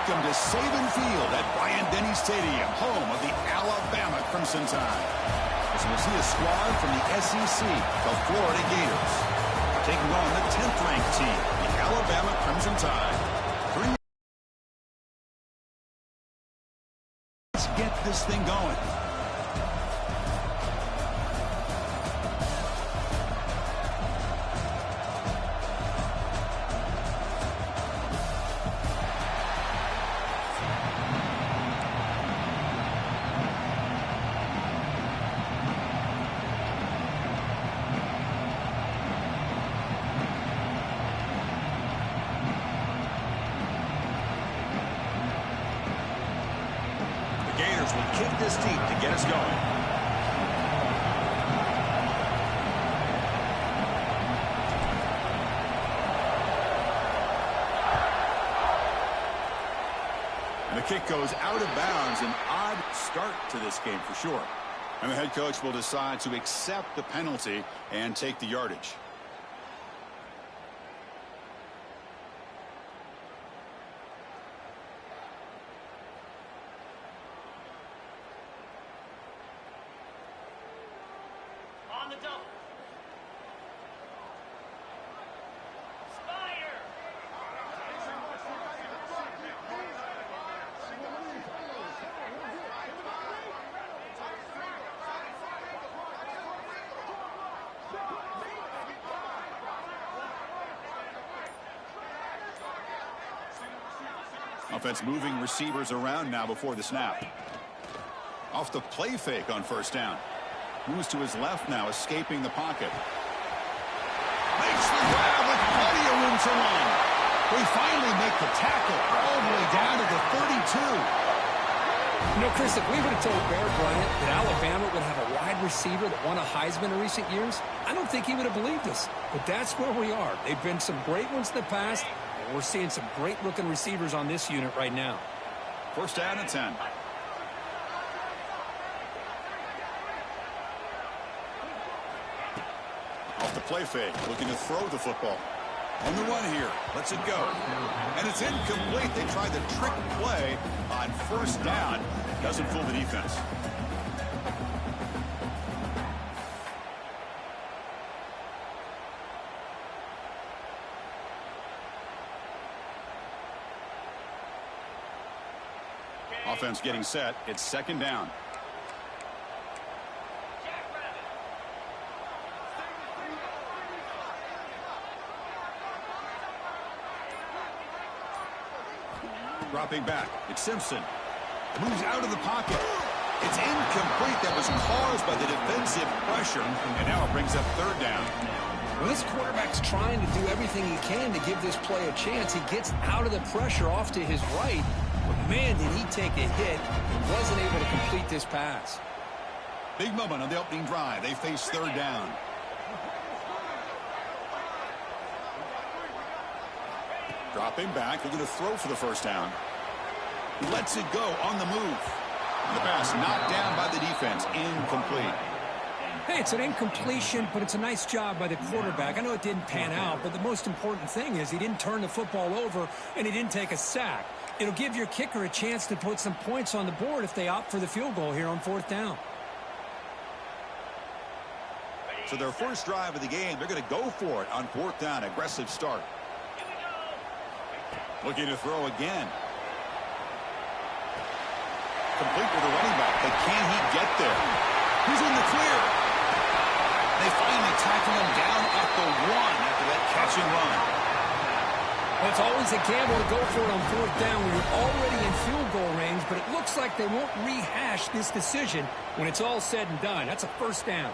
Welcome to Saban Field at Bryant-Denny Stadium, home of the Alabama Crimson Tide. As we'll see a squad from the SEC, the Florida Gators, taking on the 10th-ranked team, the Alabama Crimson Tide. Let's get this thing going. Gators will kick this deep to get us going. And the kick goes out of bounds. An odd start to this game for sure. And the head coach will decide to accept the penalty and take the yardage. Offense moving receivers around now before the snap. Off the play fake on first down. Moves to his left now, escaping the pocket. Makes the grab with plenty of room to run. We finally make the tackle all the way down to the 32. You know, Chris, if we would have told Bear Bryant that Alabama would have a wide receiver that won a Heisman in recent years, I don't think he would have believed us. But that's where we are. They've been some great ones in the past. We're seeing some great-looking receivers on this unit right now. First down and 10. Off the play fake, looking to throw the football. On the run here, lets it go. And it's incomplete. They tried the trick play on first down. Doesn't fool the defense. Offense getting set. It's second down. Dropping back. It's Simpson. Moves out of the pocket. It's incomplete. That was caused by the defensive pressure. And now it brings up third down. Well, this quarterback's trying to do everything he can to give this play a chance. He gets out of the pressure off to his right. But, man, did he take a hit and wasn't able to complete this pass. Big moment on the opening drive. They face third down. Dropping back. They're going to throw for the first down. Lets it go on the move. The pass knocked down by the defense. Incomplete. Hey, it's an incompletion, but it's a nice job by the quarterback. I know it didn't pan out, but the most important thing is he didn't turn the football over and he didn't take a sack. It'll give your kicker a chance to put some points on the board if they opt for the field goal here on fourth down. So their first drive of the game, they're going to go for it on fourth down. Aggressive start. Looking to throw again. Complete with the running back, but can he get there? He's in the clear. They finally tackle him down at the 1 after that catch and run. Well, it's always a gamble to go for it on fourth down when you're already in field goal range, but it looks like they won't rehash this decision when it's all said and done. That's a first down.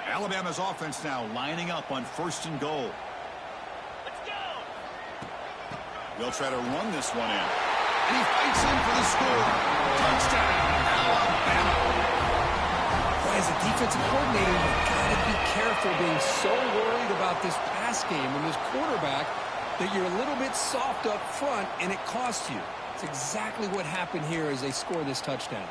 Alabama's offense now lining up on first and goal. Let's go. They'll try to run this one in. And he fights in for the score. Touchdown, Alabama. Boy, as a defensive coordinator, you've got to be careful being so worried about this pass game and this quarterback that you're a little bit soft up front and it costs you. It's exactly what happened here as they score this touchdown.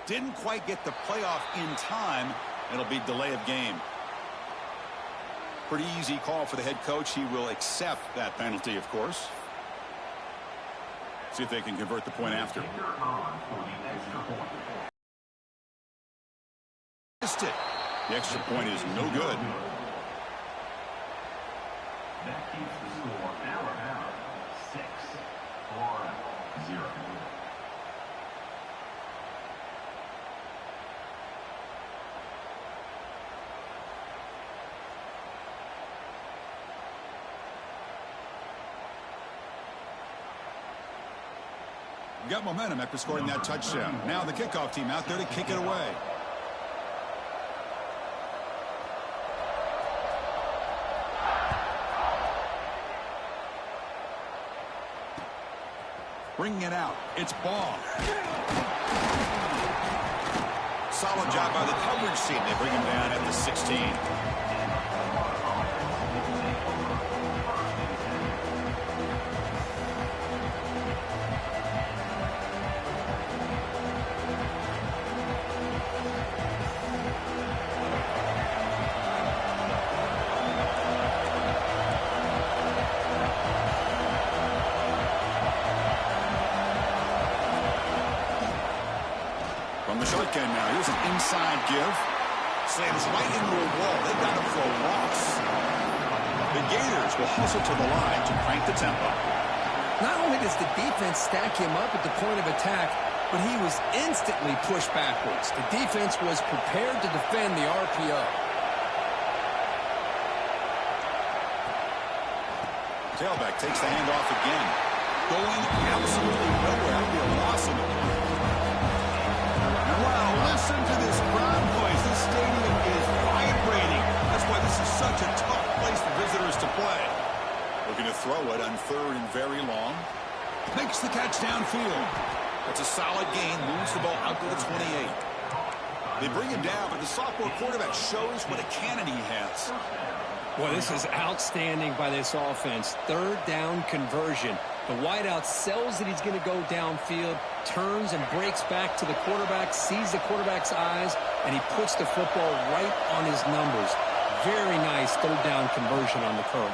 Didn't quite get the playoff in time. It'll be delay of game. Pretty easy call for the head coach. He will accept that penalty, of course. See if they can convert the point after. Missed it. The extra point is no good. That keeps the score Alabama 6, Florida 0. Got momentum after scoring that touchdown. Now the kickoff team out there to kick it away. Bringing it out. It's Ball. Solid job by the coverage team. They bring him down at the 16. From the shotgun now, here's an inside give. Slams right into a wall. They got him for a loss. The Gators will hustle to the line to crank the tempo. Not only does the defense stack him up at the point of attack, but he was instantly pushed backwards. The defense was prepared to defend the RPO. Tailback takes the handoff again. Going absolutely nowhere. That'll be a loss in the play. Wow, listen to this crowd noise. This stadium is vibrating. That's why this is such a tough place for visitors to play. Looking to throw it on 3rd and very long. Makes the catch downfield. That's a solid gain. Moves the ball out to the 28. They bring him down, but the sophomore quarterback shows what a cannon he has. Boy, this is outstanding by this offense. 3rd down conversion. The wideout sells that he's going to go downfield, turns and breaks back to the quarterback, sees the quarterback's eyes, and he puts the football right on his numbers. Very nice 3rd down conversion on the curve.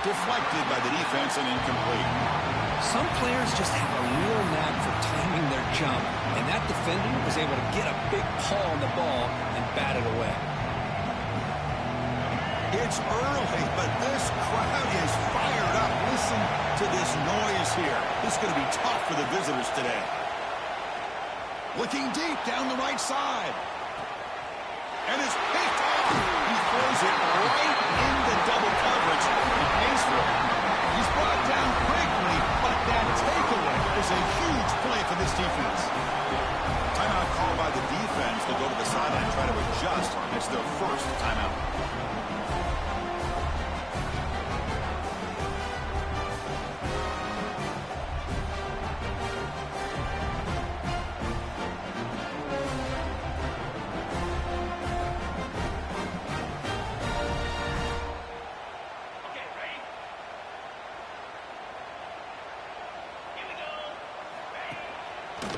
Deflected by the defense and incomplete. Some players just have a real knack for timing their jump, and that defender was able to get a big paw on the ball and bat it away. It's early, but this crowd is fired up. Listen to this noise here. This is going to be tough for the visitors today. Looking deep down the right side. And it's picked off. He throws it right into double coverage. He pays for it. He's brought down quickly, but that takeaway is a huge play for this defense. Timeout called by the defense. They'll go to the sideline and try to adjust. It's their first timeout.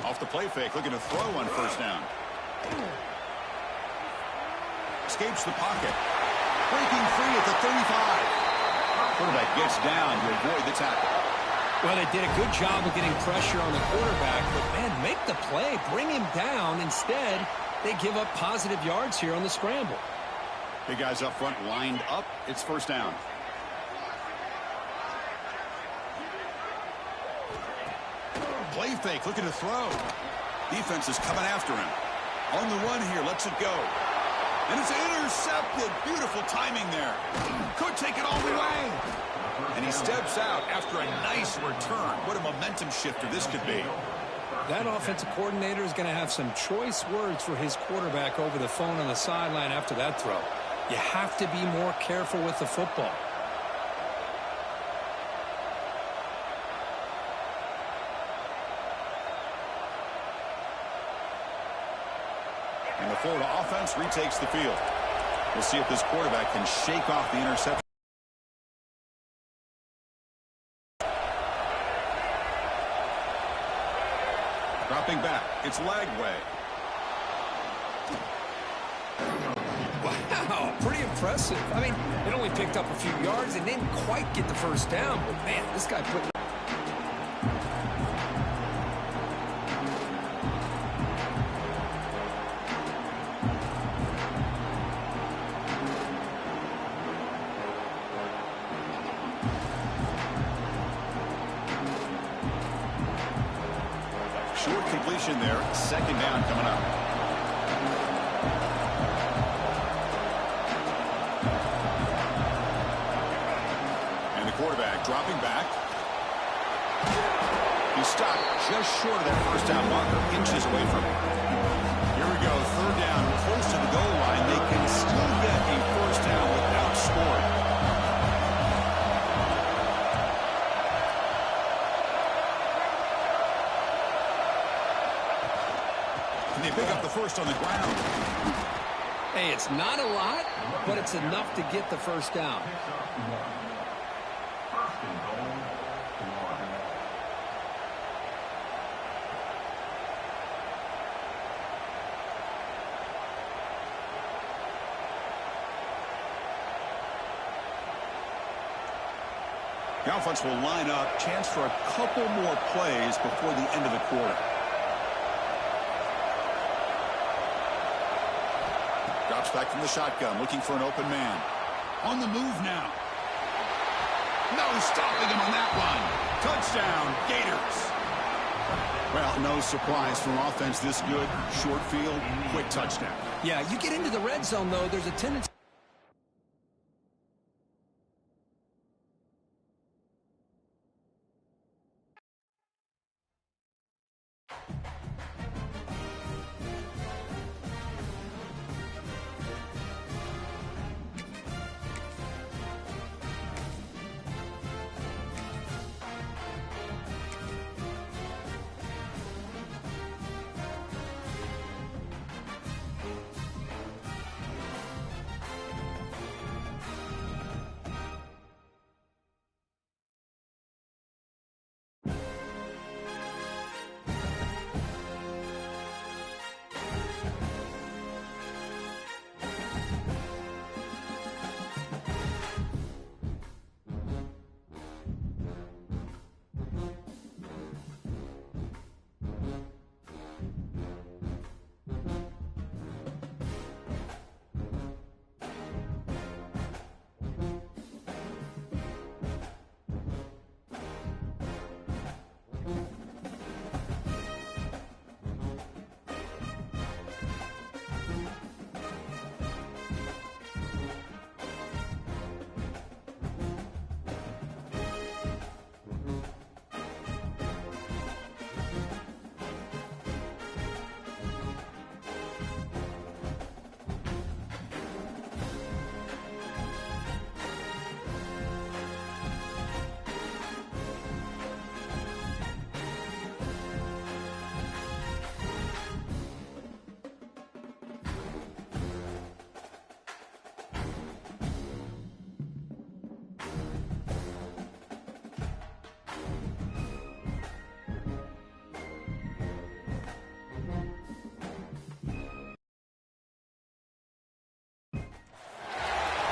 Off the play fake, looking to throw on 1st down. Escapes the pocket. Breaking free at the 35. Quarterback gets down to avoid the tackle. Well, they did a good job of getting pressure on the quarterback, but, man, make the play. Bring him down. Instead, they give up positive yards here on the scramble. Big guys up front lined up. It's 1st down. Play fake, looking to throw. Defense is coming after him. On the run here, lets it go. And it's intercepted. Beautiful timing there. Could take it all the way. And he steps out after a nice return. What a momentum shifter this could be. That offensive coordinator is going to have some choice words for his quarterback over the phone on the sideline after that throw. You have to be more careful with the football. And the Florida offense retakes the field. We'll see if this quarterback can shake off the interception. Dropping back. It's Lagway. Wow, pretty impressive. I mean, it only picked up a few yards and didn't quite get the first down, but man, this guy put... Short completion there. Second down coming up. And the quarterback dropping back. He stopped just short of that first down marker, inches away from it. Here we go, third down, close to the goal line. They can still get a first down without scoring. And they pick up the first on the ground. Hey, it's not a lot, but it's enough to get the first down. First and goal, 1. The offense will line up. Chance for a couple more plays before the end of the quarter. Drops back from the shotgun, looking for an open man. On the move now. No stopping him on that one. Touchdown, Gators. Well, no surprise from offense this good. Short field, quick touchdown. Yeah, you get into the red zone, though, there's a tendency...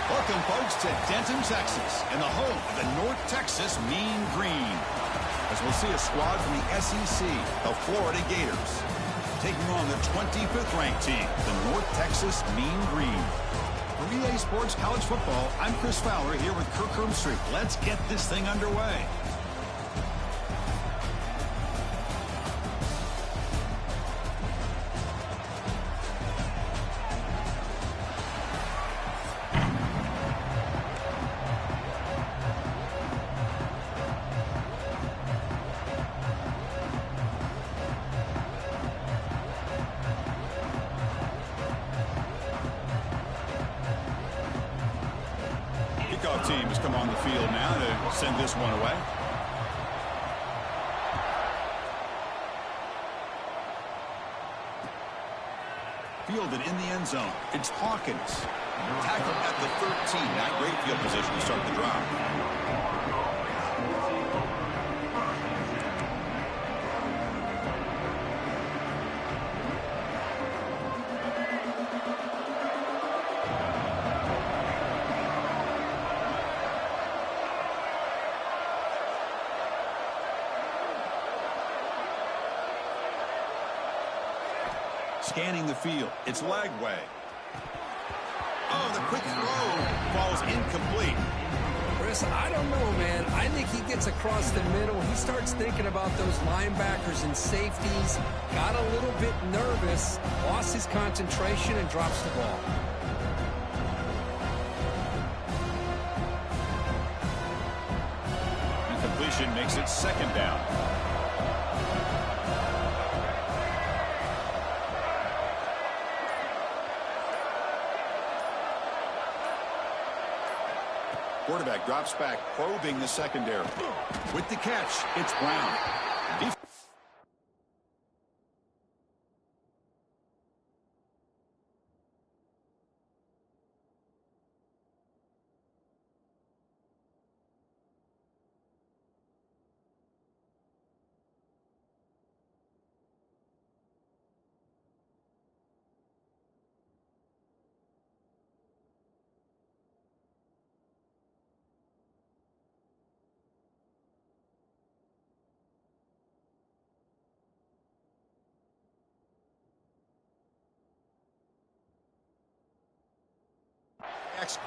Welcome, folks, to Denton, Texas, and the home of the North Texas Mean Green. As we'll see a squad from the SEC, the Florida Gators, taking on the 25th ranked team, the North Texas Mean Green. For EA Sports College Football, I'm Chris Fowler here with Kirk Herbstreit. Let's get this thing underway. Kickoff team has come on the field now to send this one away. Fielded in the end zone. It's Hawkins. Tackled at the 13. Not great field position to start the drive. Scanning the field. It's Lagway. Oh, the quick throw falls incomplete. Chris, I don't know, man. I think he gets across the middle. He starts thinking about those linebackers and safeties. Got a little bit nervous, lost his concentration, and drops the ball. Incompletion makes it second down. Quarterback drops back, probing the secondary. With the catch, it's Brown.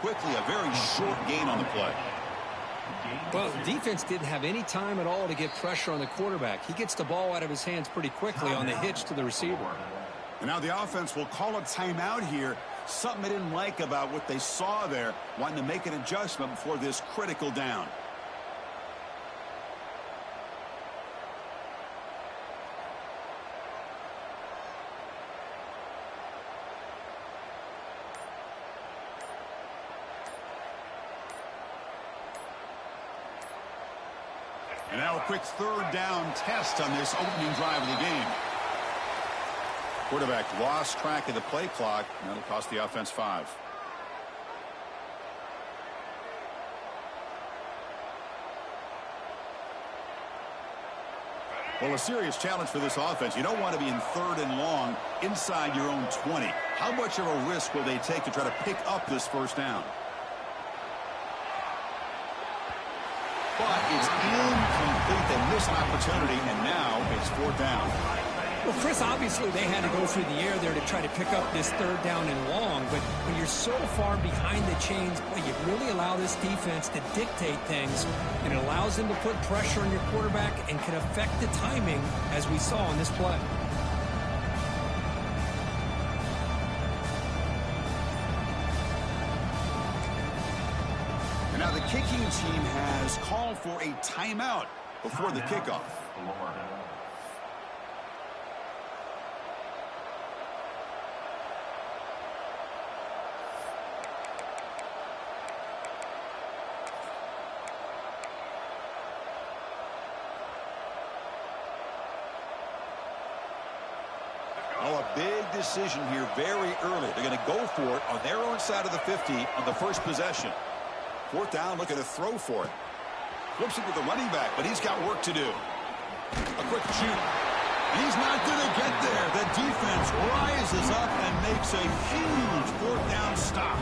Quickly, a very short gain on the play. Well, the defense didn't have any time at all to get pressure on the quarterback. He gets the ball out of his hands pretty quickly on the hitch to the receiver. And now the offense will call a timeout here. Something they didn't like about what they saw there, wanting to make an adjustment before this critical down. And now a quick third down test on this opening drive of the game. Quarterback lost track of the play clock, and that'll cost the offense 5. Well, a serious challenge for this offense. You don't want to be in third and long inside your own 20. How much of a risk will they take to try to pick up this first down? But it's incomplete. They miss an opportunity, and now it's 4th down. Well, Chris, obviously they had to go through the air there to try to pick up this third down and long, but when you're so far behind the chains, boy, you really allow this defense to dictate things, and it allows them to put pressure on your quarterback and can affect the timing, as we saw on this play. Now the kicking team has called for a timeout before the kickoff. Oh, a big decision here very early. They're going to go for it on their own side of the 50 on the first possession. 4th down, looking to throw for it. Flips it with the running back, but he's got work to do. A quick shoot. And he's not going to get there. The defense rises up and makes a huge 4th down stop.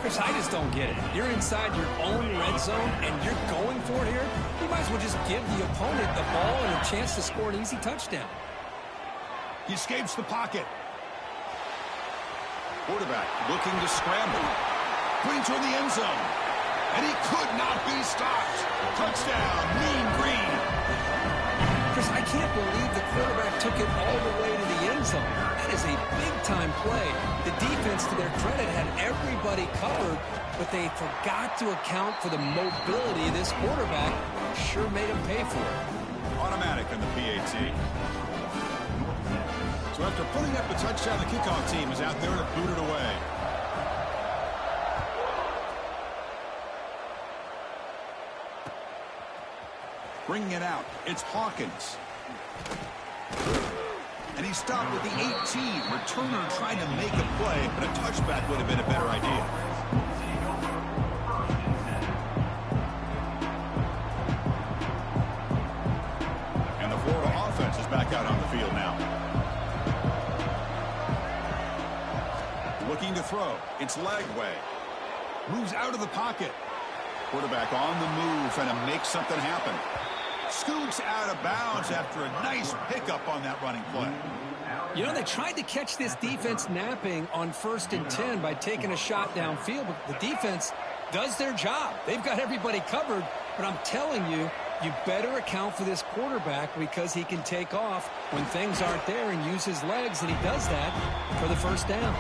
Chris, I just don't get it. You're inside your own red zone, and you're going for it here? You might as well just give the opponent the ball and a chance to score an easy touchdown. He escapes the pocket. Quarterback looking to scramble. Putting toward the end zone. And he could not be stopped. Touchdown, Mean Green. Chris, I can't believe the quarterback took it all the way to the end zone. That is a big-time play. The defense, to their credit, had everybody covered, but they forgot to account for the mobility of this quarterback. Sure made him pay for it. Automatic in the PAT. So after putting up the touchdown, the kickoff team is out there to boot it away. Bringing it out, it's Hawkins. And he stopped with the 18. Returner trying to make a play, but a touchback would have been a better idea. And the Florida offense is back out on the field now. Looking to throw. It's Lagway. Moves out of the pocket. Quarterback on the move, trying to make something happen. Scoots out of bounds after a nice pickup on that running play. You know, they tried to catch this defense napping on 1st and 10 by taking a shot downfield, but the defense does their job. They've got everybody covered, but I'm telling you, you better account for this quarterback because he can take off when things aren't there and use his legs, and he does that for the first down.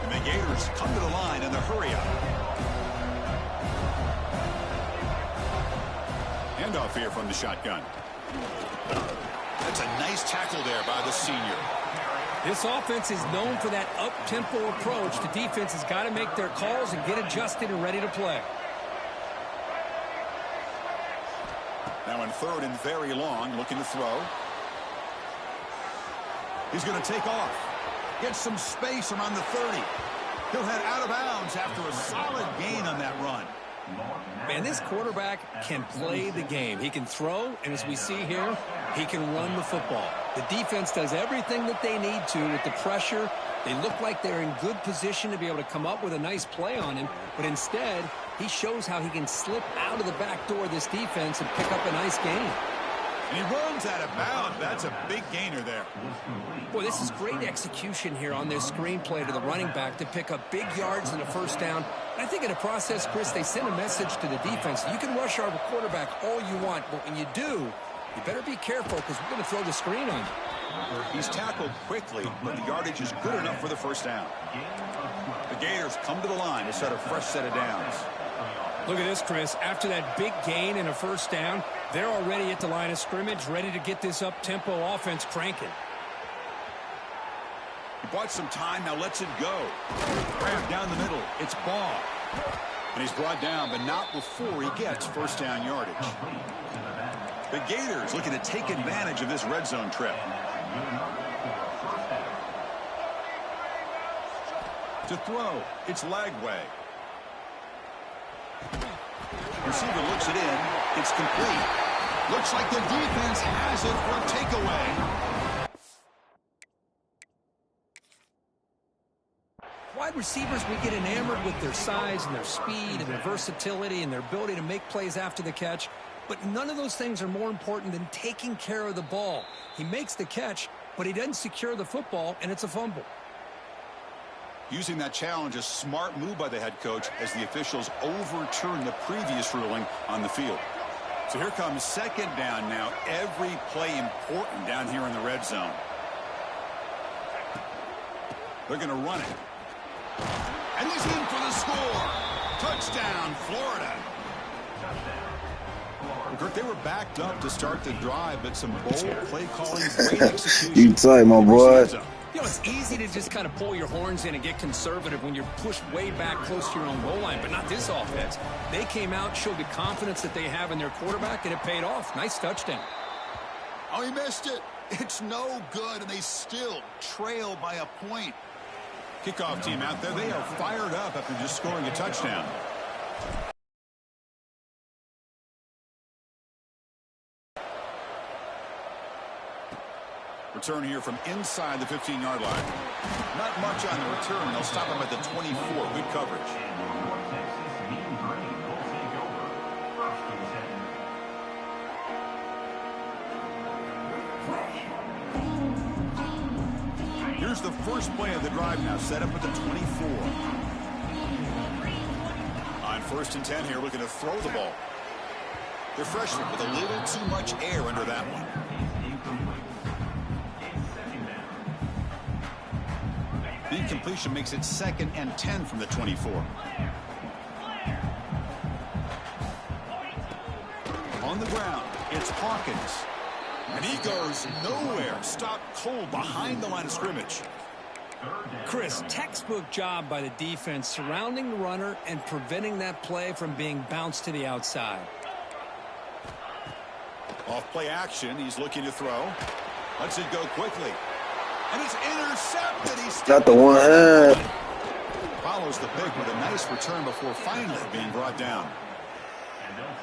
And the Gators come to the line in the hurry-up. Handoff here from the shotgun. That's a nice tackle there by the senior. This offense is known for that up-tempo approach. The defense has got to make their calls and get adjusted and ready to play. Now in 3rd and very long, looking to throw. He's going to take off. Get some space around the 30. He'll head out of bounds after a solid gain on that run. Man, this quarterback can play the game. He can throw, and as we see here, he can run the football. The defense does everything that they need to with the pressure. They look like they're in good position to be able to come up with a nice play on him, but instead, he shows how he can slip out of the back door of this defense and pick up a nice gain. And he runs out of bounds. That's a big gainer there. Boy, this is great execution here on this screenplay to the running back to pick up big yards and a first down. And I think in the process, Chris, they send a message to the defense. You can rush our quarterback all you want, but when you do, you better be careful because we're going to throw the screen on you. He's tackled quickly, but the yardage is good enough for the first down. The Gators come to the line to set a fresh set of downs. Look at this, Chris. After that big gain and a first down, they're already at the line of scrimmage, ready to get this up-tempo offense cranking. He bought some time, now lets it go. Grab down the middle, it's Ball. And he's brought down, but not before he gets first down yardage. The Gators looking to take advantage of this red zone trip. To throw, it's Lagway. Receiver looks it in. It's complete. Looks like the defense has it for a takeaway. Wide receivers, we get enamored with their size and their speed and their versatility and their ability to make plays after the catch. But none of those things are more important than taking care of the ball. He makes the catch, but he doesn't secure the football, and it's a fumble. Using that challenge, a smart move by the head coach as the officials overturn the previous ruling on the field. So here comes second down now. Every play important down here in the red zone. They're going to run it. And he's in for the score. Touchdown, Florida. Kirk, they were backed up to start the drive, but some bold play calling, great execution. You tight, my boy. You know, it's easy to just kind of pull your horns in and get conservative when you're pushed way back close to your own goal line, but not this offense. They came out, showed the confidence that they have in their quarterback, and it paid off. Nice touchdown. Oh, he missed it. It's no good, and they still trail by a point. Kickoff team out there, they are fired up after just scoring a touchdown. Return here from inside the 15-yard line. Not much on the return. They'll stop him at the 24. Good coverage. Here's the first play of the drive now, set up at the 24. On 1st and 10 here, looking to throw the ball. The freshman with a little too much air under that one. The incompletion makes it 2nd and 10 from the 24. On the ground, it's Hawkins. And he goes nowhere. Stopped cold behind the line of scrimmage. Chris, textbook job by the defense surrounding the runner and preventing that play from being bounced to the outside. Off play action. He's looking to throw. Lets it go quickly. And it's intercepted. He's Got the one hand. Follows the pick with a nice return before finally being brought down.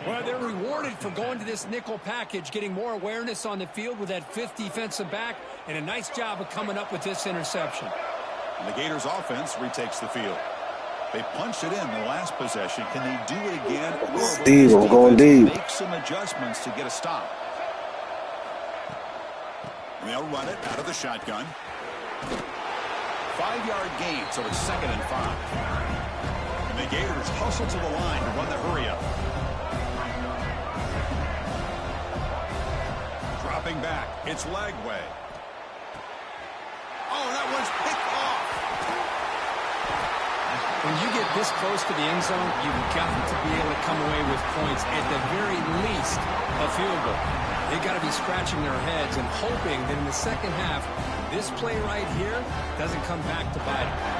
Well, they're rewarded for going to this nickel package, getting more awareness on the field with that 5th defensive back, and a nice job of coming up with this interception. And the Gators offense retakes the field. They punched it in the last possession. Can they do it again? Or will Deep, this I'm going defense deep. make some adjustments to get a stop? And they'll run it out of the shotgun. 5-yard gain, so it's 2nd and 5. And the Gators hustle to the line to run the hurry up. Dropping back, it's Lagway. Oh, that one's picked off. When you get this close to the end zone, you've got to be able to come away with points, at the very least, a field goal. They've got to be scratching their heads and hoping that in the second half, this play right here doesn't come back to bite them.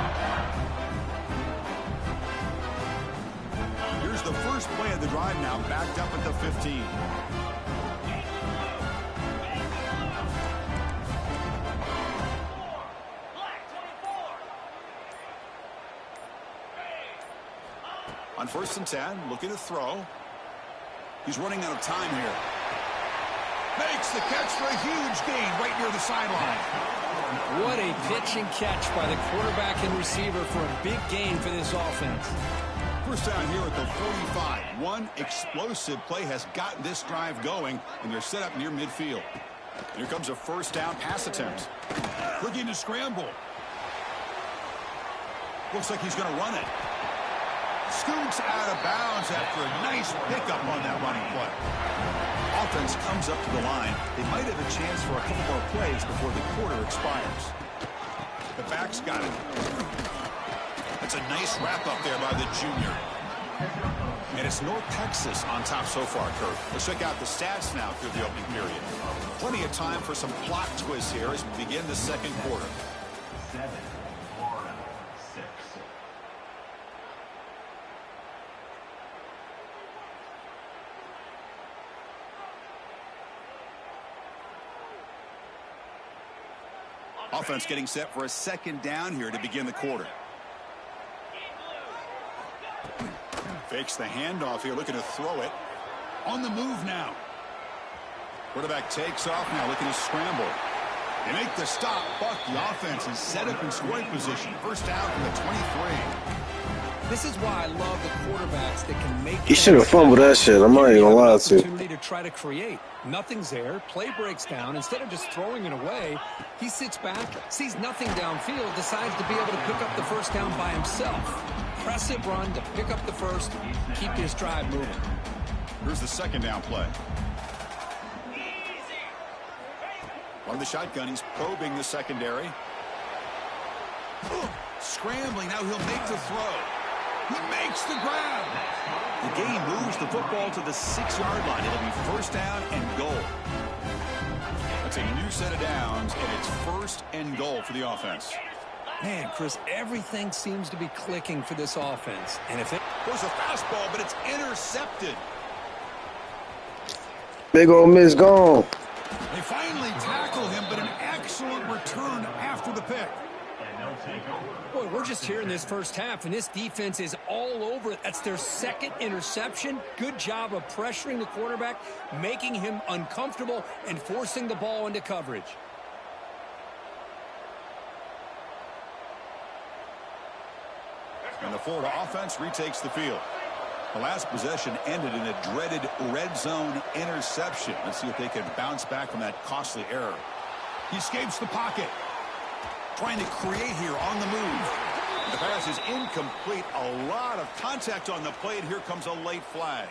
Here's the first play of the drive now, backed up at the 15. On 1st and 10, looking to throw. He's running out of time here. Makes the catch for a huge gain right near the sideline. What a pitch and catch by the quarterback and receiver for a big gain for this offense. First down here at the 45. One explosive play has gotten this drive going, and they're set up near midfield. Here comes a first down pass attempt. Looking to scramble. Looks like he's going to run it. Scoots out of bounds after a nice pickup on that running play. Offense comes up to the line. They might have a chance for a couple more plays before the quarter expires. The back's got it. That's a nice wrap-up there by the junior. And it's North Texas on top so far, Kurt. Let's check out the stats now through the opening period. Plenty of time for some plot twists here as we begin the second quarter. 7, Florida, 6. Offense getting set for a second down here to begin the quarter. Fakes the handoff here, looking to throw it. On the move now. Quarterback takes off now, looking to scramble. They make the stop, but the offense is set up in scoring position. First down from the 23. This is why I love the quarterbacks that can make. He should have fumbled that shit. I'm not even gonna lie to you. Opportunity to try to create. Nothing's there. Play breaks down. Instead of just throwing it away, he sits back, sees nothing downfield, decides to be able to pick up the first down by himself. Impressive run to pick up the first, keep this drive moving. Here's the second down play. On the shotgun, he's probing the secondary. Scrambling, now he'll make the throw. He makes the grab. The gain moves the football to the 6-yard line. It'll be first down and goal. That's a new set of downs, and it's first and goal for the offense. Man, Chris, everything seems to be clicking for this offense. And if it Goes a fastball, but it's intercepted. Big old miss gone. They finally tackle him, but an excellent return after the pick. Boy, we're just here in this first half, and this defense is all over it. That's their second interception. Good job of pressuring the quarterback, making him uncomfortable, and forcing the ball into coverage. And the Florida offense retakes the field. The last possession ended in a dreaded red zone interception. Let's see if they can bounce back from that costly error. He escapes the pocket. Trying to create here on the move. The pass is incomplete. A lot of contact on the play, and here comes a late flag.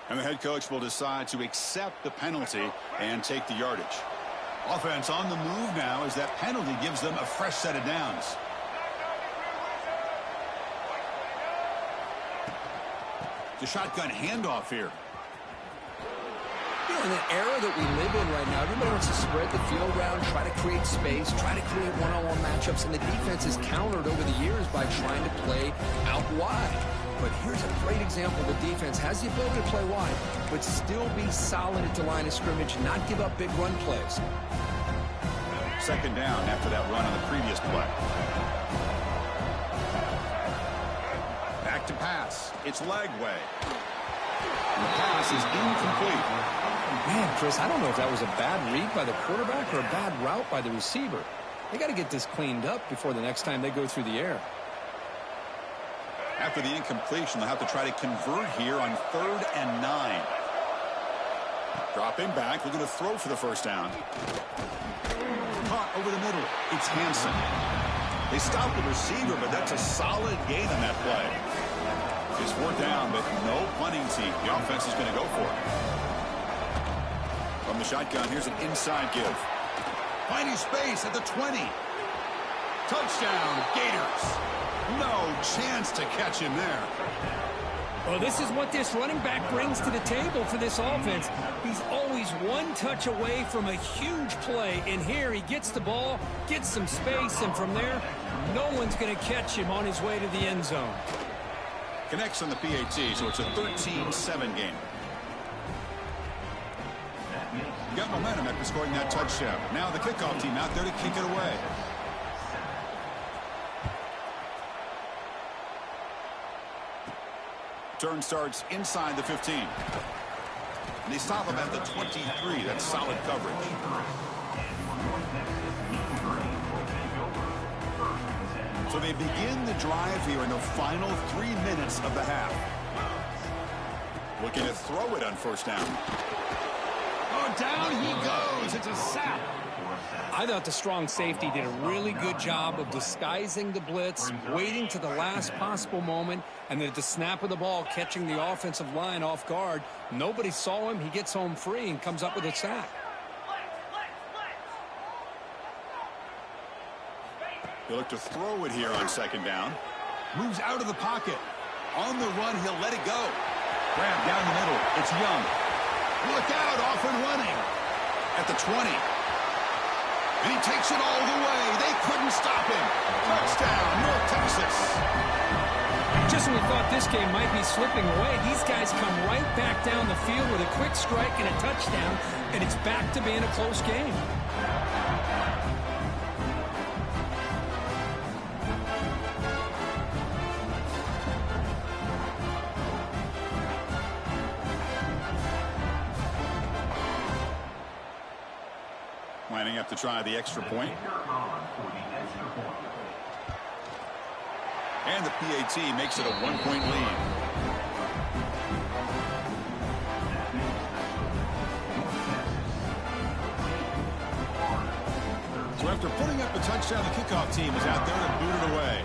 And the head coach will decide to accept the penalty and take the yardage. Offense on the move now as that penalty gives them a fresh set of downs. The shotgun handoff here. You know, in the era that we live in right now, everybody wants to spread the field around, try to create space, try to create one-on-one matchups, and the defense is countered over the years by trying to play out wide. But here's a great example. The defense has the ability to play wide, but still be solid at the line of scrimmage and not give up big run plays. Second down after that run on the previous play. Back to pass. It's Lagway. The pass is incomplete. Man, Chris, I don't know if that was a bad read by the quarterback or a bad route by the receiver. They got to get this cleaned up before the next time they go through the air. After the incompletion, they'll have to try to convert here on 3rd and 9. Dropping back, looking to throw for the first down. Caught over the middle. It's Hansen. They stop the receiver, but that's a solid gain on that play. It's 4th down, but no punting team. The offense is going to go for it. From the shotgun, here's an inside give. Finding space at the 20. Touchdown, Gators. No chance to catch him there. Well, this is what this running back brings to the table for this offense. He's always one touch away from a huge play. And here he gets the ball, gets some space, and from there, no one's going to catch him on his way to the end zone. Connects on the PAT, so it's a 13-7 game. Got momentum after scoring that touchdown. Now the kickoff team out there to kick it away. Turn starts inside the 15. And they stop him at the 23. That's solid coverage. So they begin the drive here in the final 3 minutes of the half. Looking to throw it on first down. Oh, down he goes. It's a sack. I thought the strong safety did a really good job of disguising the blitz, waiting to the last possible moment, and then at the snap of the ball, catching the offensive line off guard. Nobody saw him. He gets home free and comes up with a sack. He'll look to throw it here on second down. Moves out of the pocket. On the run, he'll let it go. Grab down the middle. It's Young. Look out, off and running. At the 20. And he takes it all the way. They couldn't stop him. Touchdown, North Texas. Just when we thought this game might be slipping away, these guys come right back down the field with a quick strike and a touchdown, and it's back to being a close game. Lining up to try the extra point. And the PAT makes it a 1-point lead. So after putting up a touchdown, the kickoff team is out there to boot it away.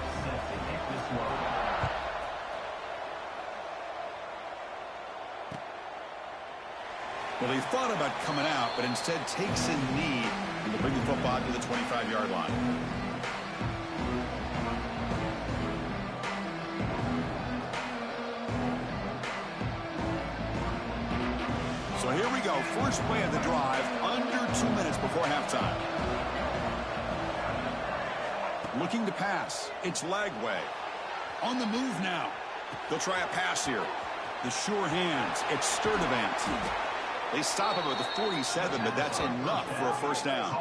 Well, he thought about coming out, but instead takes a knee and will bring the football to the 25-yard line. So here we go. First play of the drive, under 2 minutes before halftime. Looking to pass. It's Lagway. On the move now. They'll try a pass here. The sure hands. It's Sturdivant. They stop him at the 47, but that's enough for a first down.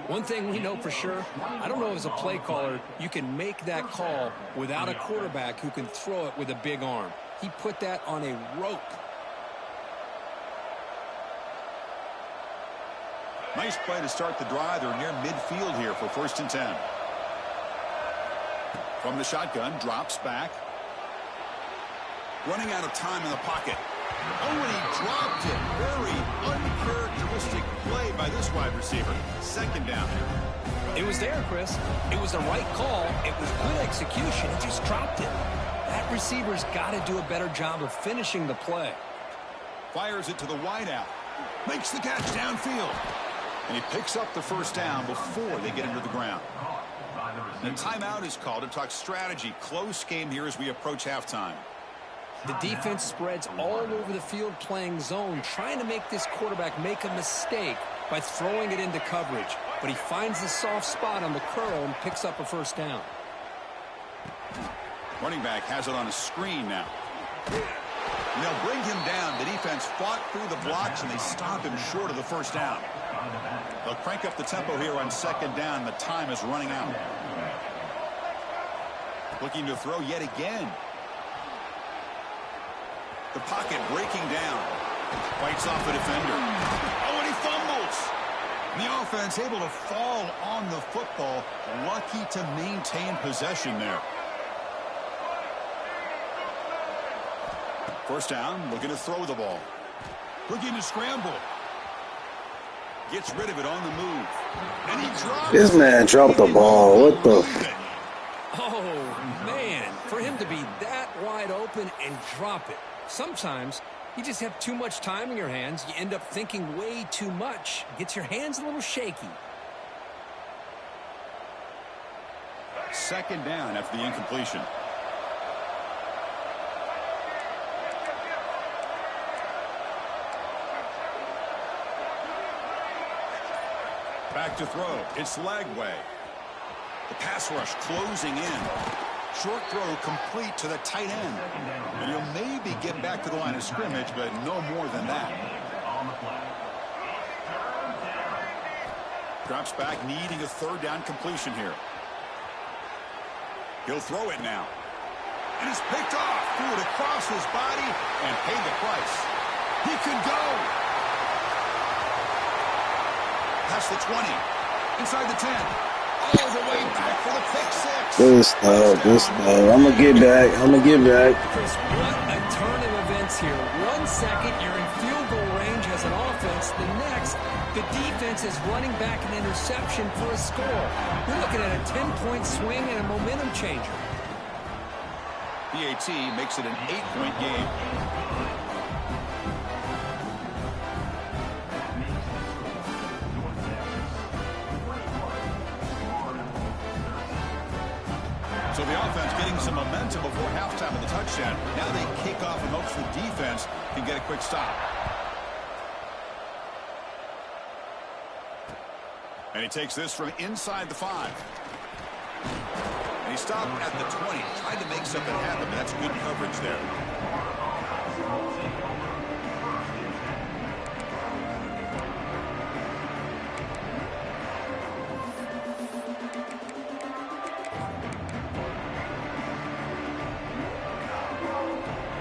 One thing we know for sure, I don't know as a play caller, you can make that call without a quarterback who can throw it with a big arm. He put that on a rope. Nice play to start the drive. They're near midfield here for 1st and 10. From the shotgun, drops back. Running out of time in the pocket. Oh, and he dropped it. Very uncharacteristic play by this wide receiver. Second down. It was there, Chris. It was the right call. It was good execution. He just dropped it. That receiver's got to do a better job of finishing the play. Fires it to the wideout. Makes the catch downfield. And he picks up the first down before they get him to the ground. And a timeout is called to talk strategy. Close game here as we approach halftime. The defense spreads all over the field playing zone, trying to make this quarterback make a mistake by throwing it into coverage. But he finds the soft spot on the curl and picks up a first down. Running back has it on a screen now. And they'll bring him down. The defense fought through the blocks, and they stop him short of the first down. They'll crank up the tempo here on second down. The time is running out. Looking to throw yet again. The pocket breaking down. Fights off the defender. Oh, and he fumbles. And the offense able to fall on the football. Lucky to maintain possession there. First down, looking to throw the ball. Looking to scramble. Gets rid of it on the move. And he drops This man dropped the ball. What the? Oh, man. For him to be that wide open and drop it. Sometimes you just have too much time in your hands. You end up thinking way too much. Gets your hands a little shaky. Second down after the incompletion. Back to throw. It's Lagway. The pass rush closing in. Short throw complete to the tight end. And he'll maybe get back to the line of scrimmage, but no more than that. Drops back, needing a third down completion here. He'll throw it now. And it's picked off. Threw it across his body and paid the price. He could go. Past the 20. Inside the 10. All the way back for the pick six. This stuff. I'm going to get back. Chris, what a turn of events here. 1 second, you're in field goal range as an offense. The next, the defense is running back an interception for a score. We're looking at a 10-point swing and a momentum changer. PAT makes it an 8-point game. So the offense getting some momentum before halftime of the touchdown. Now they kick off and hopes the defense can get a quick stop. And he takes this from inside the 5. And he stopped at the 20. Tried to make something happen, but that's good coverage there.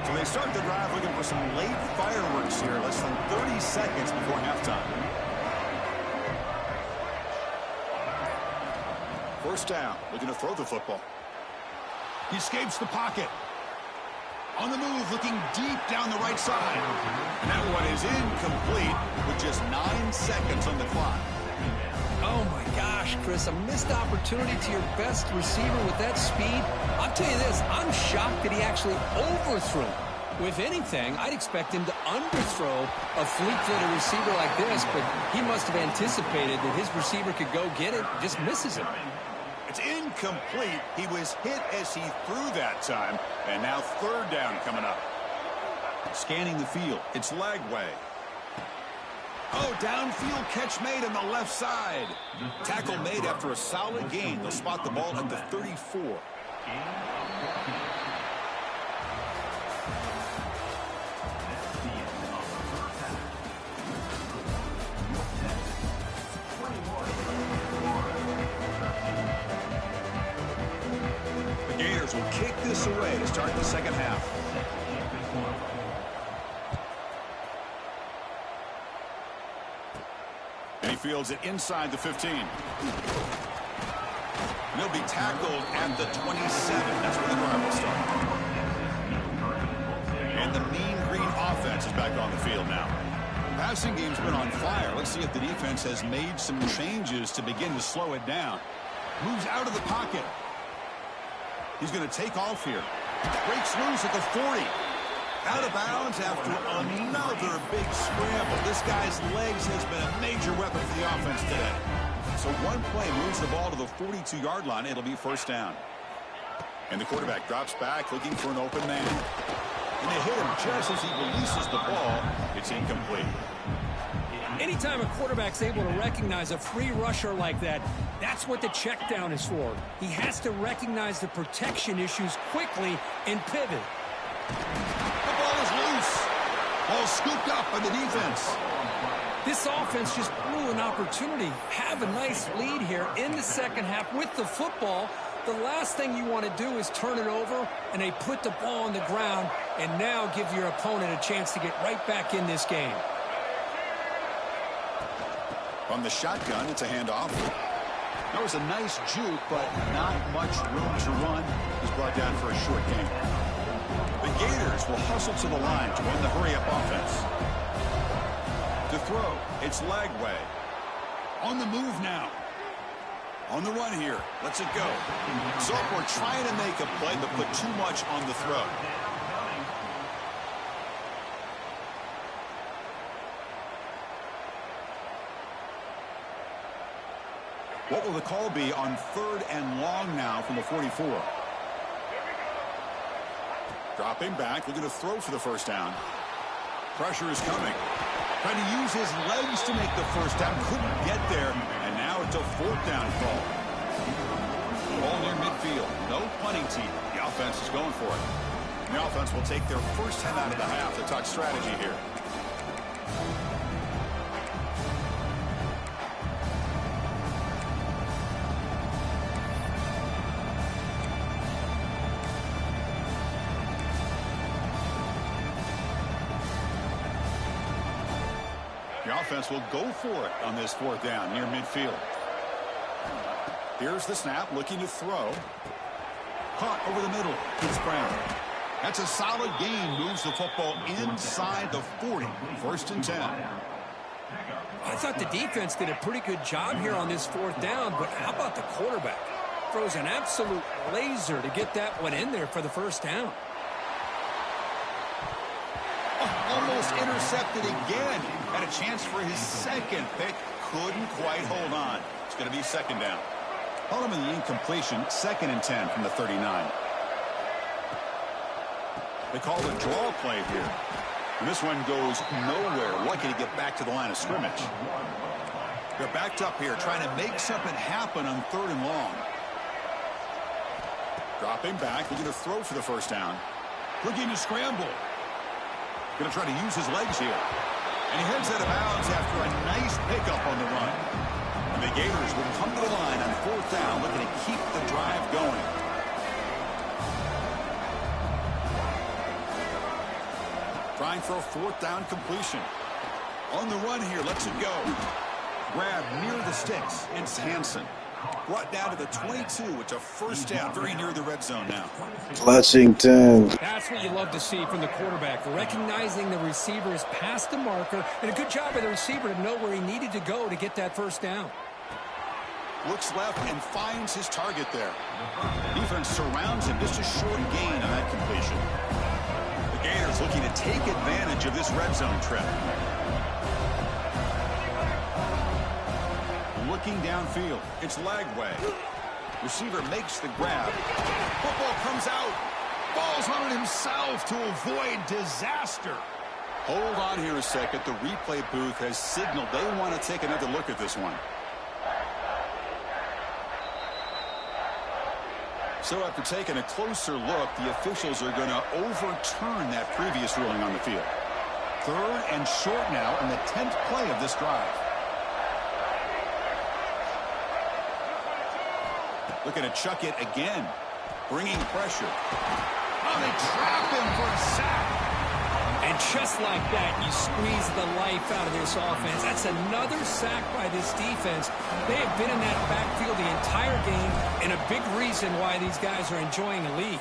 So they start the drive looking for some late fireworks here. Less than 30 seconds before halftime. First down, looking to throw the football. He escapes the pocket. On the move, looking deep down the right side. And that one is incomplete with just 9 seconds on the clock. Oh, my gosh, Chris, a missed opportunity to your best receiver with that speed. I'll tell you this, I'm shocked that he actually overthrew. If anything, I'd expect him to underthrow a fleet-footed receiver like this, but he must have anticipated that his receiver could go get it, just misses him. It's incomplete. He was hit as he threw that time. And now third down coming up. Scanning the field. It's Lagway. Oh, downfield catch made on the left side. Tackle made after a solid gain. They'll spot the ball at the 34. Will kick this away to start the second half. And he fields it inside the 15. And he'll be tackled at the 27. That's where the drive will start. And the mean green offense is back on the field now. Passing game's been on fire. Let's see if the defense has made some changes to begin to slow it down. Moves out of the pocket. He's going to take off here. Breaks loose at the 40. Out of bounds after another big scramble. This guy's legs has been a major weapon for the offense today. So one play moves the ball to the 42-yard line. It'll be first down. And the quarterback drops back looking for an open man. And they hit him just as he releases the ball. It's incomplete. Anytime a quarterback's able to recognize a free rusher like that, that's what the check down is for. He has to recognize the protection issues quickly and pivot. The ball is loose. Ball scooped up by the defense. This offense just blew an opportunity. Have a nice lead here in the second half with the football. The last thing you want to do is turn it over, and they put the ball on the ground and now give your opponent a chance to get right back in this game. From the shotgun, it's a handoff. That was a nice juke, but not much room to run. He's brought down for a short gain. The Gators will hustle to the line to run the hurry-up offense. To throw, it's Lagway. On the move now. On the run here. Lets it go. So we're trying to make a play, but put too much on the throw. What will the call be on 3rd and long now from the 44? Dropping back, looking to throw for the first down. Pressure is coming. Trying to use his legs to make the first down. Couldn't get there, and now it's a 4th down call. Ball near midfield. No punting team. The offense is going for it. The offense will take their first 10 out of the half to talk strategy here. The offense will go for it on this 4th down near midfield. Here's the snap, looking to throw. Caught over the middle. It's Brown. That's a solid gain. Moves the football inside the 40. 1st and 10. I thought the defense did a pretty good job here on this 4th down, but how about the quarterback? Throws an absolute laser to get that one in there for the first down. Almost intercepted again. Had a chance for his 2nd pick. Couldn't quite hold on. It's going to be 2nd down. Following the incompletion, 2nd and 10 from the 39. They call the draw play here. And this one goes nowhere. Lucky to get back to the line of scrimmage. They're backed up here, trying to make something happen on 3rd and long. Dropping back, looking to throw for the first down. Looking to scramble. Going to try to use his legs here. And he heads out of bounds after a nice pickup on the run. And the Gators will come to the line on 4th down, looking to keep the drive going. Trying for a 4th down completion. On the run here, lets it go. Grab near the sticks. It's Hansen. Brought down to the 22. It's a first down, very near the red zone now. Lexington. That's what you love to see from the quarterback, recognizing the receiver's past the marker, and a good job by the receiver to know where he needed to go to get that first down. Looks left and finds his target there. Defense surrounds him. Just a short gain on that completion. The Gators looking to take advantage of this red zone trip. Looking downfield, it's Lagway. Receiver makes the grab. Football comes out. Falls on it himself to avoid disaster. Hold on here a second. The replay booth has signaled they want to take another look at this one. So after taking a closer look, the officials are going to overturn that previous ruling on the field. 3rd and short now in the 10th play of this drive. Looking to chuck it again. Bringing pressure. Oh, they trap him for a sack. And just like that, you squeeze the life out of this offense. That's another sack by this defense. They have been in that backfield the entire game, and a big reason why these guys are enjoying a lead.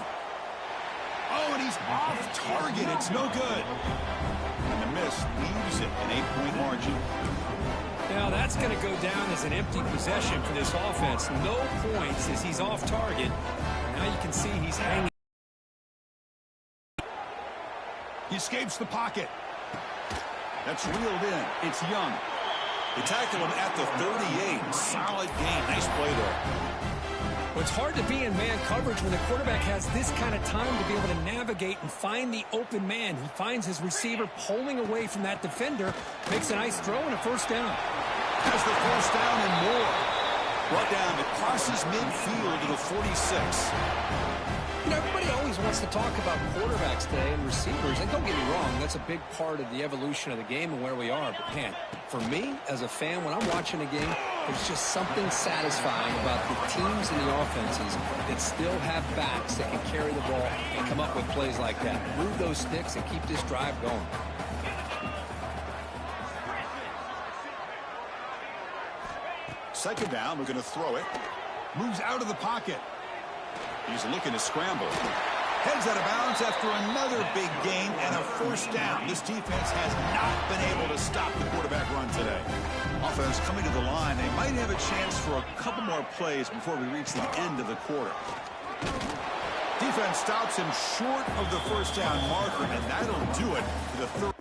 Oh, and he's off target. It's no good. And the miss leaves it an 8-point margin. Now that's going to go down as an empty possession for this offense. No points as he's off target. Now you can see he's hanging. He escapes the pocket. That's reeled in. It's Young. They tackle him at the 38. Solid gain. Nice play there. Well, it's hard to be in man coverage when the quarterback has this kind of time to be able to navigate and find the open man. He finds his receiver pulling away from that defender, makes a nice throw and a first down. Has the first down and more. Brought down, it crosses midfield to the 46. You know, everybody always wants to talk about quarterbacks today and receivers, and don't get me wrong, that's a big part of the evolution of the game and where we are. But, man, for me, as a fan, when I'm watching a game, there's just something satisfying about the teams and the offenses that still have backs that can carry the ball and come up with plays like that. Move those sticks and keep this drive going. Second down, we're going to throw it. Moves out of the pocket. He's looking to scramble. Heads out of bounds after another big gain and a first down. This defense has not been able to stop the quarterback run today. Offense coming to the line. They might have a chance for a couple more plays before we reach the end of the quarter. Defense stops him short of the first down marker, and that'll do it for the third.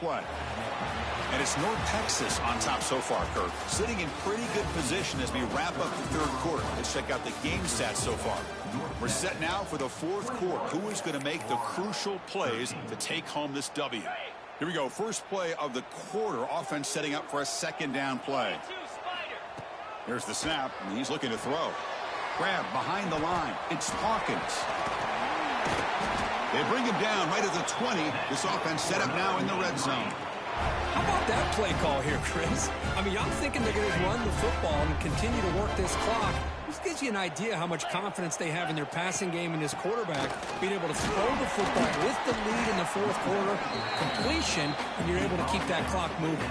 Play. And it's North Texas on top so far, Kirk. Sitting in pretty good position as we wrap up the third quarter. Let's check out the game stats so far. We're set now for the fourth quarter. Who is going to make the crucial plays to take home this W? Here we go. First play of the quarter. Offense setting up for a second down play. Here's the snap, and he's looking to throw. Grab behind the line. It's Hawkins. They bring him down right at the 20. This offense set up now in the red zone. How about that play call here, Chris? I mean, I'm thinking they're going to run the football and continue to work this clock. This gives you an idea how much confidence they have in their passing game and this quarterback being able to throw the football with the lead in the fourth quarter, completion, and you're able to keep that clock moving.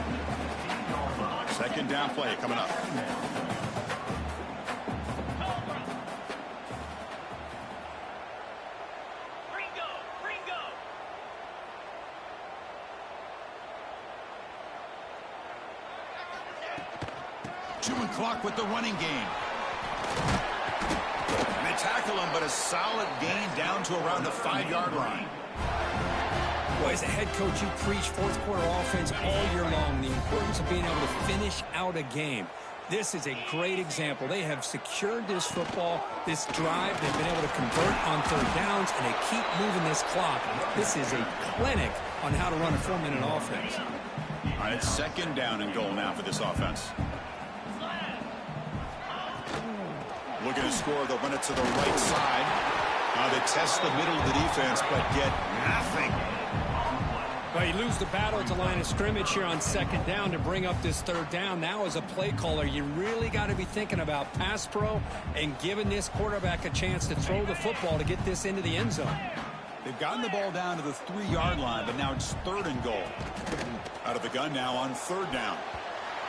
Second down play coming up. Chewing clock with the running game. And they tackle him, but a solid gain down to around the 5-yard line. Boy, as a head coach, you preach fourth quarter offense all year long. The importance of being able to finish out a game. This is a great example. They have secured this football, this drive. They've been able to convert on third downs, and they keep moving this clock. This is a clinic on how to run a 4-minute offense. All right, it's second down and goal now for this offense. Looking to score, they'll run it to the right side. They test the middle of the defense, but get nothing. Well, you lose the battle at the line of scrimmage here on second down to bring up this third down. Now, as a play caller, you really got to be thinking about pass pro and giving this quarterback a chance to throw the football to get this into the end zone. They've gotten the ball down to the 3-yard line, but now it's third and goal. Out of the gun now on third down.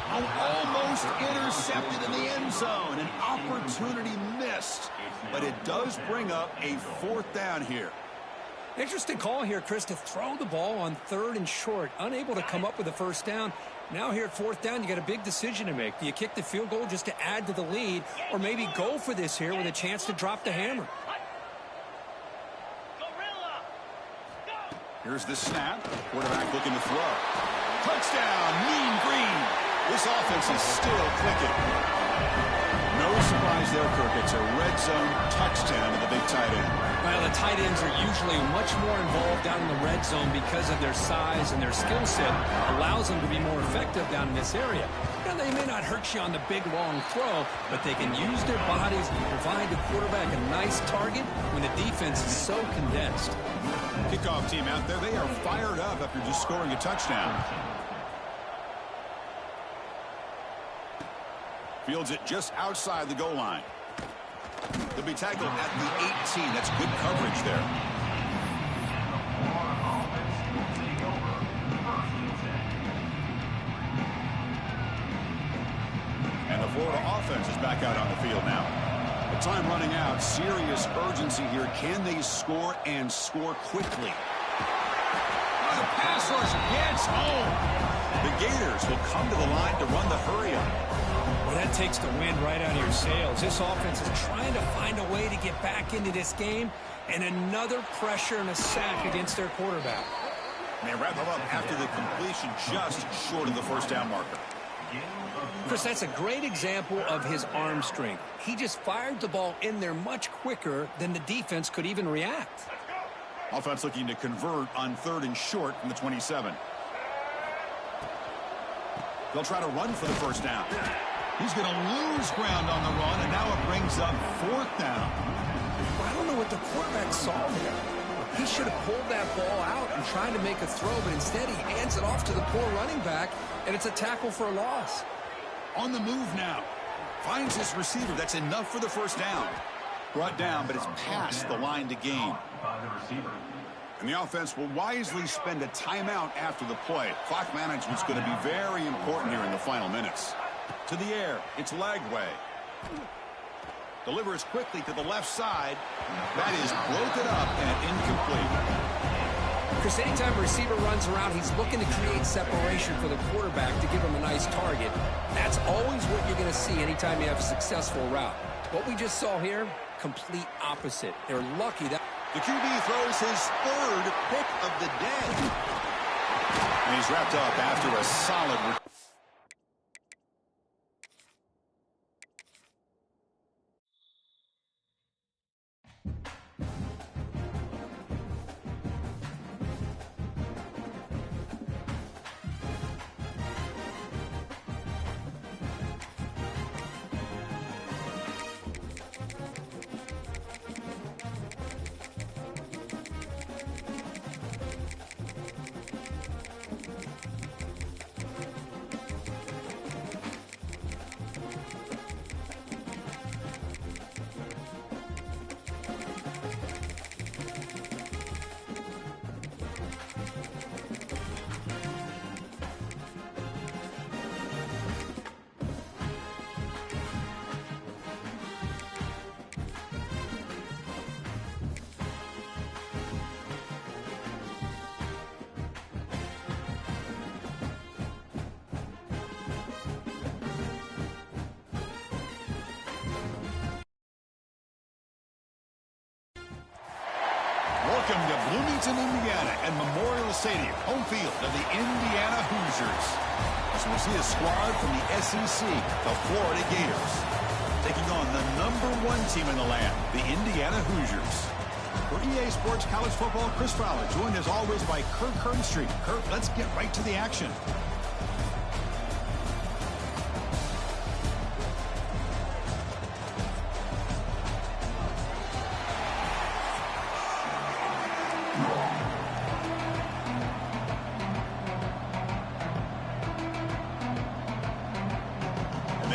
Almost intercepted in the end zone. An opportunity missed. But it does bring up a fourth down here. Interesting call here, Chris, to throw the ball on third and short. Unable to come up with a first down. Now here at fourth down, you got a big decision to make. Do you kick the field goal just to add to the lead, or maybe go for this here with a chance to drop the hammer? Here's the snap. Quarterback looking to throw. Touchdown, Mean Green. This offense is still clicking. No surprise there, Kirk. It's a red zone touchdown to the big tight end. Well, the tight ends are usually much more involved down in the red zone because of their size and their skill set. Allows them to be more effective down in this area. Now, they may not hurt you on the big, long throw, but they can use their bodies to provide the quarterback a nice target when the defense is so condensed. Kickoff team out there, they are fired up after just scoring a touchdown. Fields it just outside the goal line. They'll be tackled at the 18. That's good coverage there. And the Florida offense is back out on the field now. The time running out. Serious urgency here. Can they score and score quickly? The pass rush gets home. The Gators will come to the line to run the hurry-up. Well, that takes the wind right out of your sails. This offense is trying to find a way to get back into this game, and another pressure and a sack against their quarterback. And they wrap them up after the completion just short of the first down marker. Chris, that's a great example of his arm strength. He just fired the ball in there much quicker than the defense could even react. Offense looking to convert on third and short from the 27. They'll try to run for the first down. He's going to lose ground on the run, and now it brings up 4th down. I don't know what the quarterback saw there. He should have pulled that ball out and tried to make a throw, but instead he hands it off to the poor running back, and it's a tackle for a loss. On the move now. Finds his receiver. That's enough for the 1st down. Brought down, but it's past the line to gain. By the receiver. And the offense will wisely spend a timeout after the play. Clock management's going to be very important here in the final minutes. To the air, it's Lagway. Delivers quickly to the left side. That is broken up and incomplete. Chris, anytime a receiver runs around, he's looking to create separation for the quarterback to give him a nice target. That's always what you're going to see anytime you have a successful route. What we just saw here, complete opposite. They're lucky that... The QB throws his 3rd pick of the day. And he's wrapped up after a solid... Welcome to Bloomington, Indiana, and Memorial Stadium, home field of the Indiana Hoosiers. As we'll see a squad from the SEC, the Florida Gators, taking on the #1 team in the land, the Indiana Hoosiers. For EA Sports College Football, Chris Fowler, joined as always by Kirk Herbstreit. Kirk, let's get right to the action.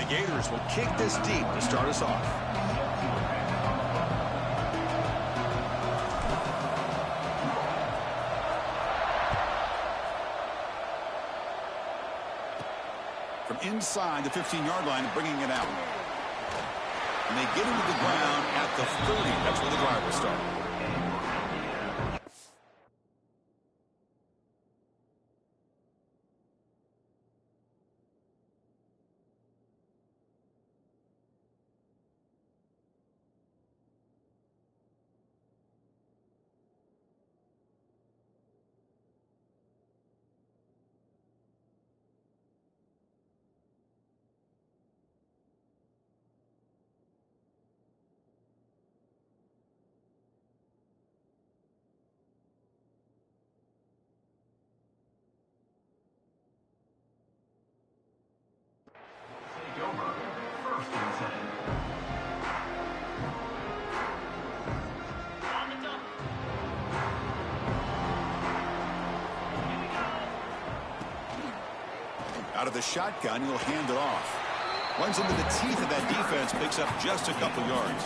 Gators will kick this deep to start us off. From inside the 15-yard line, bringing it out. And they get into the ground at the 30. That's where the drive will start. Out of the shotgun, he'll hand it off. Runs into the teeth of that defense, picks up just a couple yards.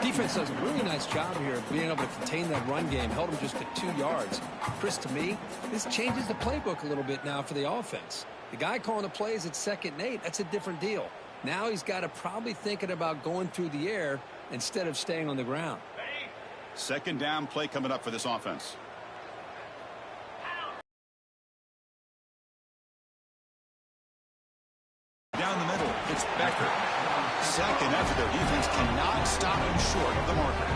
Defense does a really nice job here of being able to contain that run game. Held him just at 2 yards. Chris, to me, this changes the playbook a little bit now for the offense. The guy calling the plays at 2nd and 8, that's a different deal. Now he's got to probably thinking about going through the air instead of staying on the ground. 2nd down play coming up for this offense. Down the middle, it's Becker. 2nd after their defense cannot stop him short of the marker.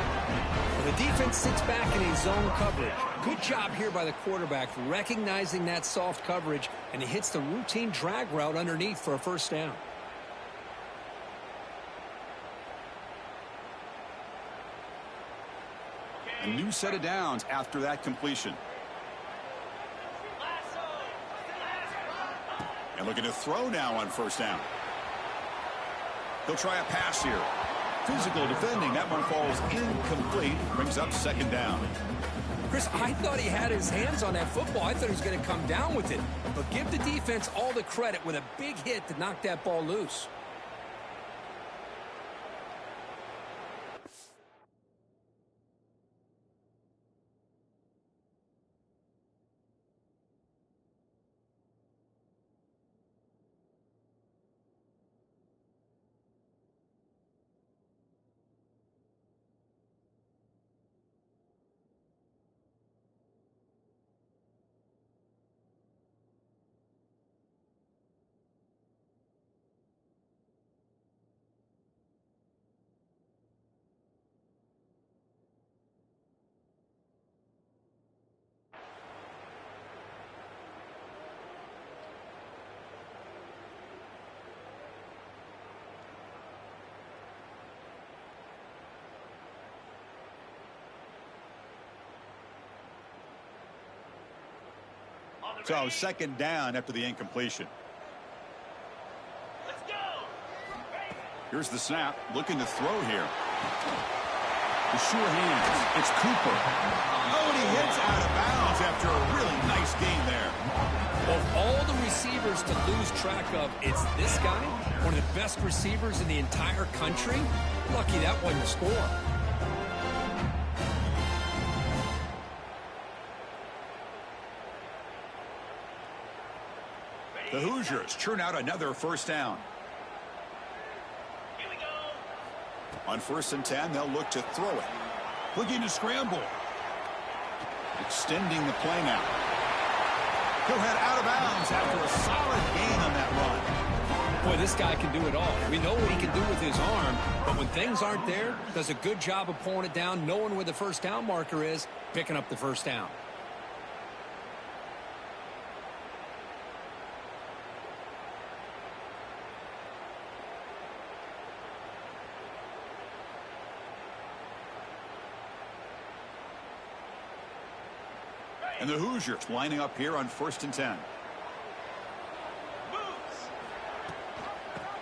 The defense sits back in a zone coverage. Good job here by the quarterback recognizing that soft coverage, and he hits the routine drag route underneath for a 1st down. A new set of downs after that completion. And looking to throw now on 1st down. He'll try a pass here. Physical defending. That one falls incomplete. Brings up second down. Chris, I thought he had his hands on that football. I thought he was going to come down with it. But give the defense all the credit with a big hit to knock that ball loose. So second down after the incompletion. Let's go. Here's the snap. Looking to throw here. The sure hands. It's Cooper. Oh, and he hits out of bounds after a really nice gain there. Of all the receivers to lose track of, it's this guy, one of the best receivers in the entire country. Lucky that wasn't a score. The Hoosiers churn out another first down. Here we go. On 1st and 10, they'll look to throw it. Looking to scramble. Extending the play now. He'll head out of bounds after a solid gain on that run. Boy, this guy can do it all. We know what he can do with his arm, but when things aren't there, does a good job of pulling it down, knowing where the first down marker is, picking up the first down. And the Hoosiers lining up here on 1st and 10. Moves.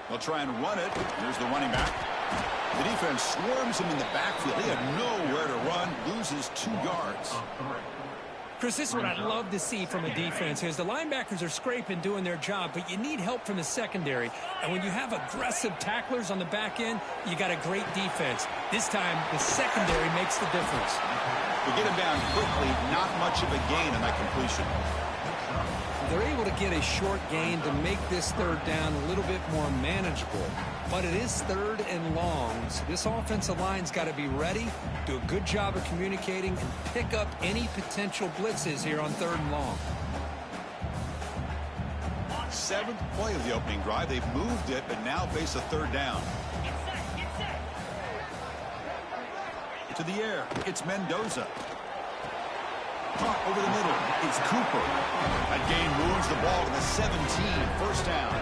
They'll try and run it. Here's the running back. The defense swarms him in the backfield. He had nowhere to run. Loses 2 yards. Chris, this is what I'd love to see from a defense is the linebackers are scraping, doing their job, but you need help from the secondary. And when you have aggressive tacklers on the back end, you got a great defense. This time, the secondary makes the difference. We get him down quickly. Not much of a gain on that completion. They're able to get a short gain to make this third down a little bit more manageable. But it is 3rd and long, so this offensive line's got to be ready, do a good job of communicating, and pick up any potential blitzes here on 3rd and long. 7th play of the opening drive. They've moved it, but now face a 3rd down. Get set. Get set. To the air, it's Mendoza. Caught over the middle, it's Cooper. That gain moves the ball to the 17, first down.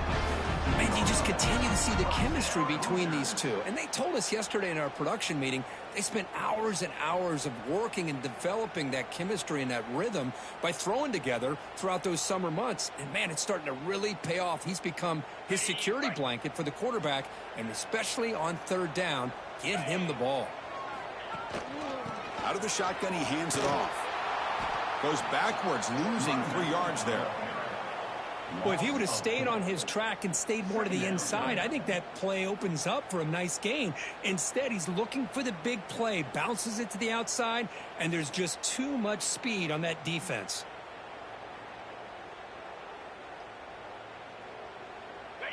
Man, you just continue to see the chemistry between these two. And they told us yesterday in our production meeting, they spent hours and hours of working and developing that chemistry and that rhythm by throwing together throughout those summer months. And, man, it's starting to really pay off. He's become his security blanket for the quarterback, and especially on 3rd down, get him the ball. Out of the shotgun, he hands it off. Goes backwards, losing 3 yards there. Well, if he would have stayed on his track and stayed more to the inside, I think that play opens up for a nice gain. Instead, he's looking for the big play, bounces it to the outside, and there's just too much speed on that defense.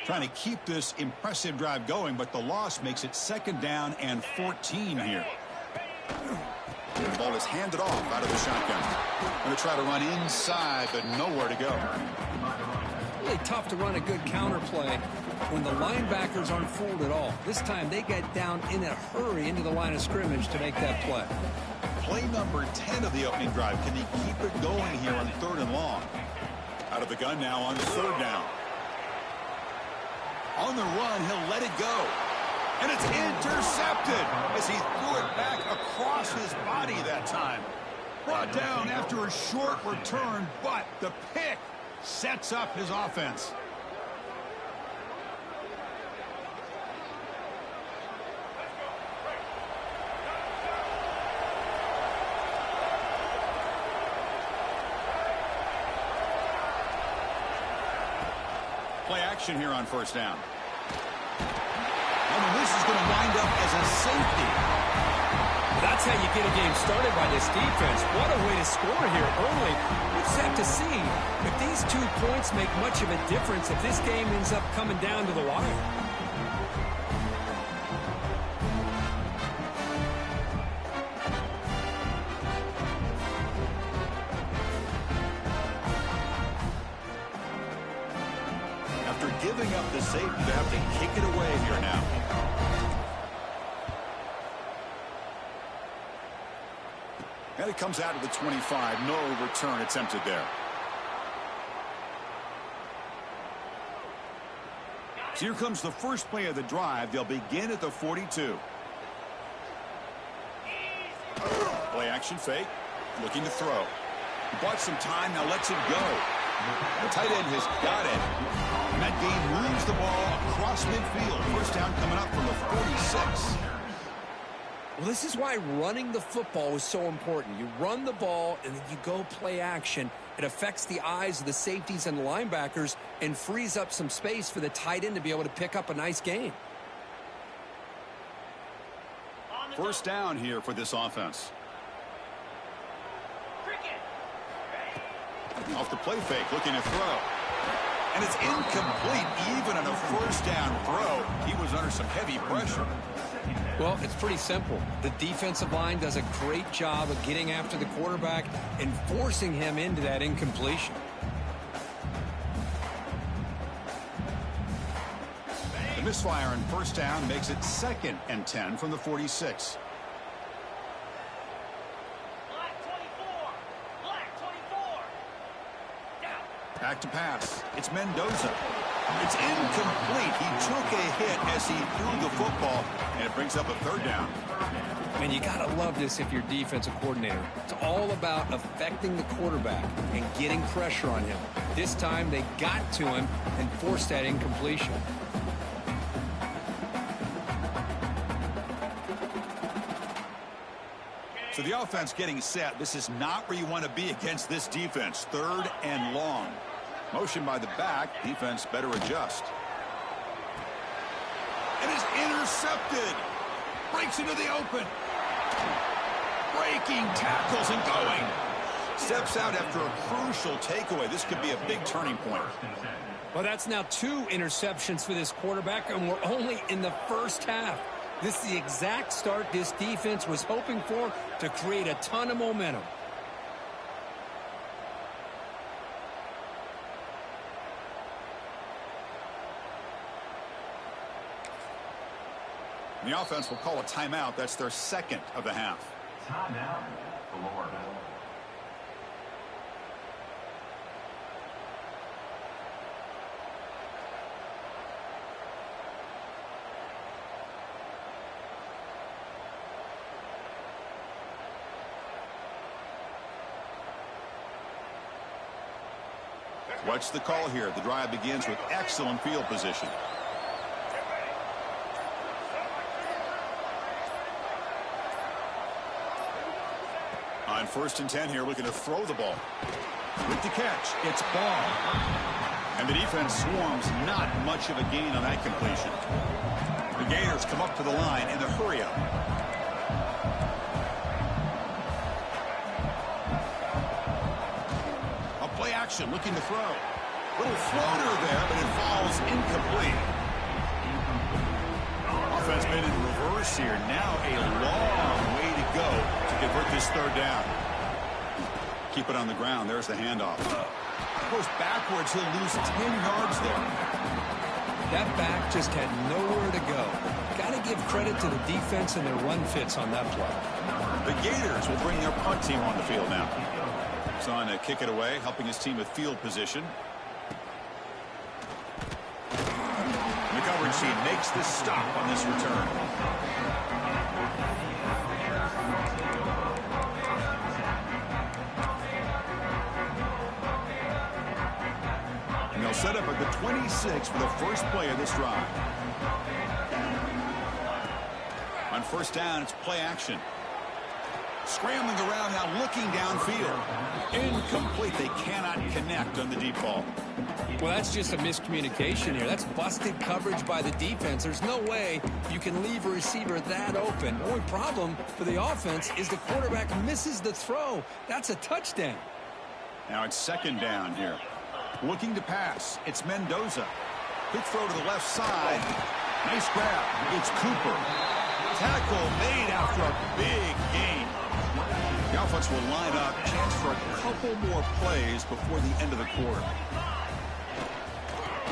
Trying to keep this impressive drive going, but the loss makes it 2nd down and 14 here. The ball is handed off out of the shotgun. Going to try to run inside, but nowhere to go. Really tough to run a good counter play when the linebackers aren't fooled at all. This time they get down in a hurry into the line of scrimmage to make that play. Play number 10 of the opening drive. Can he keep it going here on 3rd and long? Out of the gun now on 3rd down. On the run, he'll let it go. And it's intercepted as he threw it back across his body that time. Brought down after a short return, but the pick sets up his offense. Play action here on first down. And this is going to wind up as a safety. That's how you get a game started by this defense. What a way to score here early. We'll just have to see if these 2 points make much of a difference if this game ends up coming down to the wire. After giving up the safety, they have to kick it away here now. And it comes out of the 25. No return attempted there. So here comes the first play of the drive. They'll begin at the 42. Play action fake. Looking to throw. He bought some time. Now lets it go. The tight end has got it. And that game moves the ball across midfield. First down coming up from the 46. Well, this is why running the football is so important. You run the ball, and then you go play action. It affects the eyes of the safeties and the linebackers and frees up some space for the tight end to be able to pick up a nice gain. First down here for this offense. Off the play fake, looking to throw. And it's incomplete, even on a first down throw. He was under some heavy pressure. Well, it's pretty simple. The defensive line does a great job of getting after the quarterback and forcing him into that incompletion. The misfire on first down makes it 2nd and 10 from the 46. Back to pass. It's Mendoza. It's incomplete. He took a hit as he threw the football, and it brings up a 3rd down. And you got to love this if you're defensive coordinator. It's all about affecting the quarterback and getting pressure on him. This time they got to him and forced that incompletion. So the offense getting set. This is not where you want to be against this defense. 3rd and long. Motion by the back. Defense better adjust. It is intercepted. Breaks into the open. Breaking tackles and going. Steps out after a crucial takeaway. This could be a big turning point. Well, that's now 2 interceptions for this quarterback, and we're only in the first half. This is the exact start this defense was hoping for to create a ton of momentum. The offense will call a timeout. That's their 2nd of the half. Timeout, Florida. What's the call here? The drive begins with excellent field position. On 1st and 10 here, looking to throw the ball. With the catch, it's ball. And the defense swarms, not much of a gain on that completion. The Gators come up to the line in the hurry-up. A play action, looking to throw. Little floater there, but it falls incomplete. Offense made in reverse here. Now a long way to go to convert this 3rd down. Keep it on the ground. There's the handoff. Goes backwards. He'll lose 10 yards there. That back just had nowhere to go. Got to give credit to the defense and their run fits on that play. The Gators will bring their punt team on the field now. He's on to kick it away, helping his team with field position. The coverage team makes the stop on this return. And they'll set up at the 26 for the first play of this drive. On first down, it's play action. Scrambling around now, looking downfield. Incomplete. They cannot connect on the deep ball. Well, that's just a miscommunication here. That's busted coverage by the defense. There's no way you can leave a receiver that open. The only problem for the offense is the quarterback misses the throw. That's a touchdown. Now it's second down here. Looking to pass. It's Mendoza. Quick throw to the left side. Nice grab. It's Cooper. Tackle made after a big gain. The offense will line up. Chance for a couple more plays before the end of the quarter.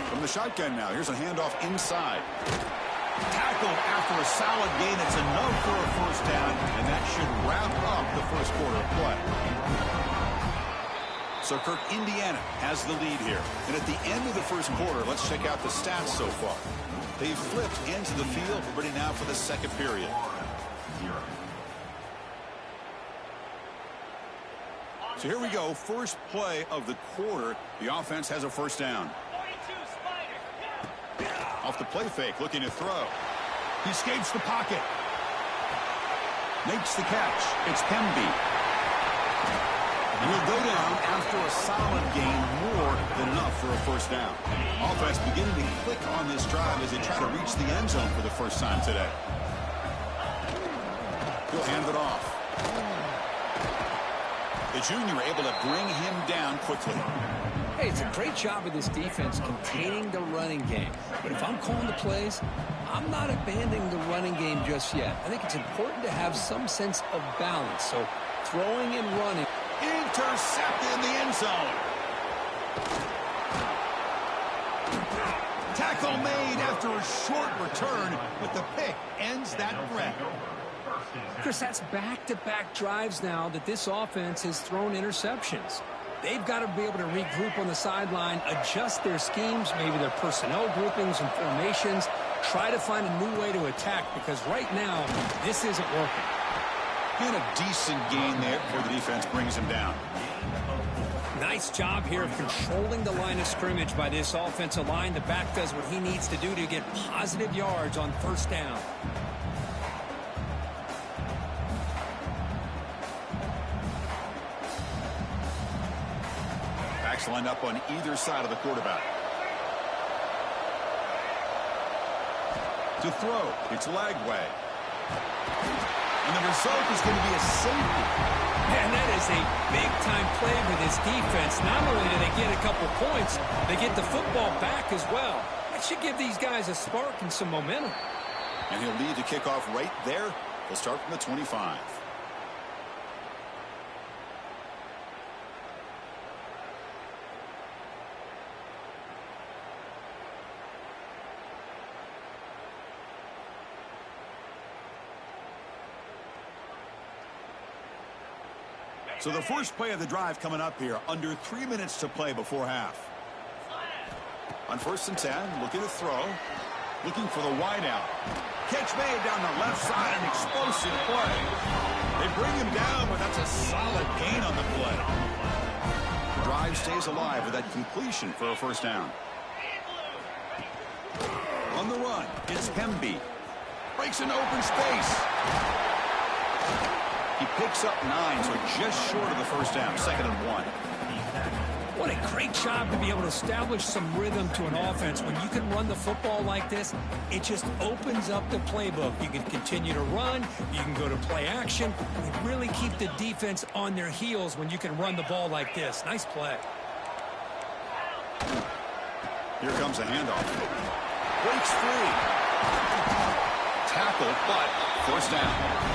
From the shotgun now. Here's a handoff inside. Tackle after a solid gain. It's enough for a first down, and that should wrap up the first quarter of play. So, Kirk, Indiana has the lead here. And at the end of the first quarter, let's check out the stats so far. They've flipped into the field, ready now for the second period. So here we go, first play of the quarter. The offense has a first down. Off the play fake, looking to throw. He escapes the pocket. Makes the catch. It's Pemby. And he'll go down after a solid gain, more than enough for a first down. Offense beginning to click on this drive as they try to reach the end zone for the first time today. He'll hand it off. The junior able to bring him down quickly. Hey, it's a great job of this defense containing the running game. But if I'm calling the plays, I'm not abandoning the running game just yet. I think it's important to have some sense of balance. So throwing and running. Intercepted in the end zone. Tackle made after a short return, but the pick ends that threat. Chris, that's back-to-back drives now that this offense has thrown interceptions. They've got to be able to regroup on the sideline, adjust their schemes, maybe their personnel groupings and formations, try to find a new way to attack, because right now, this isn't working. And a decent gain there before the defense brings him down. Nice job here of controlling the line of scrimmage by this offensive line. The back does what he needs to do to get positive yards on first down. Backs lined up on either side of the quarterback. To throw, it's Lagway. And the result is going to be a safety. And that is a big-time play for this defense. Not only do they get a couple points, they get the football back as well. That should give these guys a spark and some momentum. And he'll lead the kickoff right there. He'll start from the 25. So the first play of the drive coming up here, under 3 minutes to play before half. On 1st and 10, looking to throw, looking for the wide out. Catch made down the left side, an explosive play. They bring him down, but that's a solid gain on the play. The drive stays alive with that completion for a first down. On the run, it's Pemby. Breaks an open space. He picks up 9, so just short of the first down, 2nd and 1. What a great job to be able to establish some rhythm to an offense. When you can run the football like this, it just opens up the playbook. You can continue to run, you can go to play action, and really keep the defense on their heels when you can run the ball like this. Nice play. Here comes a handoff. Breaks free. Tackle, but first down.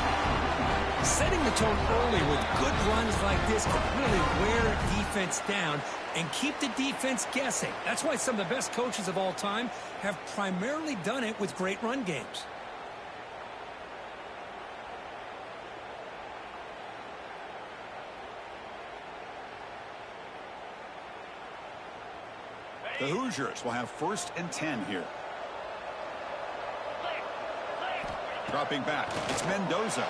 Setting the tone early with good runs like this can really wear a defense down and keep the defense guessing. That's why some of the best coaches of all time have primarily done it with great run games. The Hoosiers will have 1st and 10 here. Dropping back, it's Mendoza.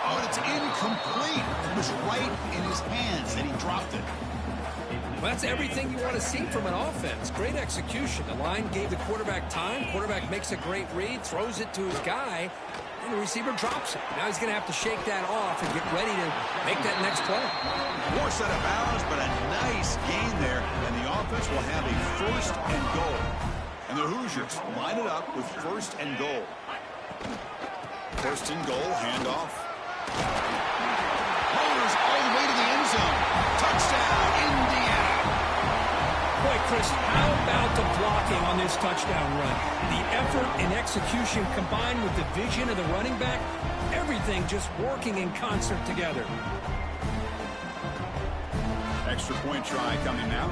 Oh, and it's incomplete. It was right in his hands, and he dropped it. Well, that's everything you want to see from an offense. Great execution. The line gave the quarterback time. Quarterback makes a great read, throws it to his guy, and the receiver drops it. Now he's going to have to shake that off and get ready to make that next play. Force out of bounds, but a nice gain there, and the offense will have a first and goal. And the Hoosiers line it up with first and goal. First and goal, handoff. Rollers all the way to the end zone. Touchdown, Indiana. Boy, Chris, how about the blocking on this touchdown run? The effort and execution combined with the vision of the running back, everything just working in concert together. Extra point try coming now.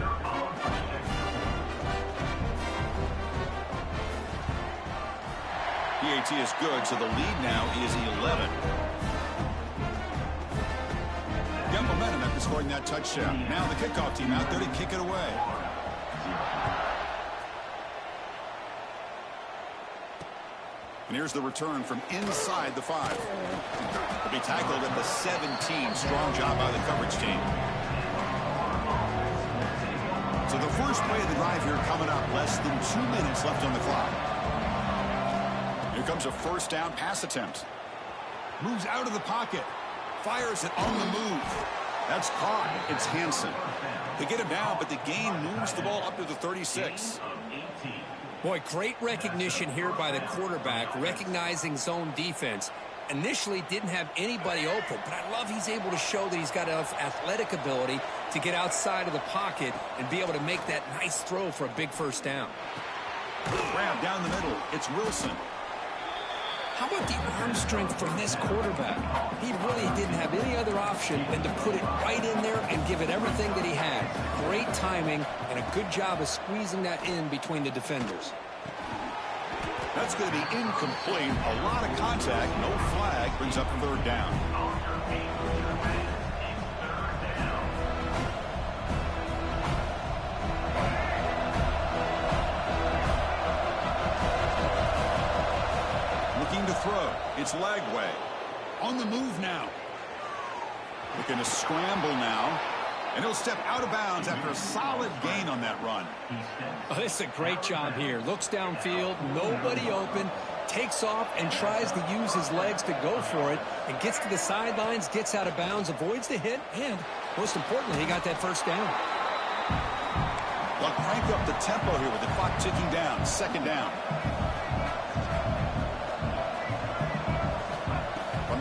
PAT is good, so the lead now is 11. Got momentum after scoring that touchdown. Now the kickoff team out there to kick it away. And here's the return from inside the 5. He'll be tackled at the 17. Strong job by the coverage team. So the first play of the drive here coming up. Less than 2 minutes left on the clock. Here comes a first down pass attempt. Moves out of the pocket. Fires it on the move. That's caught. It's Hansen. They get him down, but the gain moves the ball up to the 36. Boy, great recognition here by the quarterback, recognizing zone defense. Initially didn't have anybody open, but I love he's able to show that he's got enough athletic ability to get outside of the pocket and be able to make that nice throw for a big first down. Grab down the middle. It's Wilson. How about the arm strength from this quarterback? He really didn't have any other option than to put it right in there and give it everything that he had. Great timing and a good job of squeezing that in between the defenders. That's going to be incomplete. A lot of contact. No flag. Brings up third down. To throw. It's Lagway. On the move now. Looking to scramble now. And he'll step out of bounds after a solid gain on that run. Oh, this is a great job here. Looks downfield, nobody open, takes off and tries to use his legs to go for it, and gets to the sidelines, gets out of bounds, avoids the hit, and most importantly, he got that first down. They'll crank up the tempo here with the clock ticking down. Second down.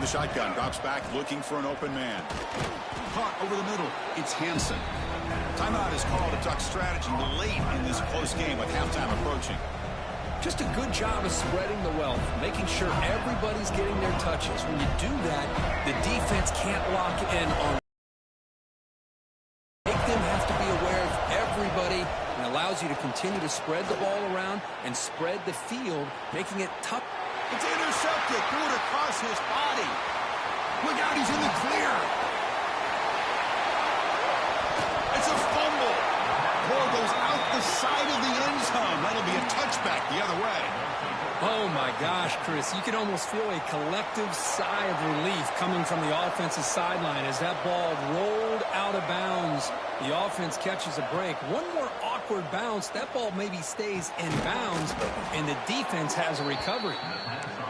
The shotgun drops back looking for an open man. Caught over the middle. It's Hansen. Timeout is called to talk strategy late in this close game with halftime approaching. Just a good job of spreading the wealth, making sure everybody's getting their touches. When you do that, the defense can't lock in on. Make them have to be aware of everybody and allows you to continue to spread the ball around and spread the field, making it tough. It's intercepted. Threw it across his body. Look out, he's in the clear. It's a fumble. Ball goes out the side of the end zone. That'll be a touchback the other way. Oh, my gosh, Chris. You can almost feel a collective sigh of relief coming from the offensive sideline as that ball rolled out of bounds. The offense catches a break. One more awkward bounce. That ball maybe stays in bounds, and the defense has a recovery.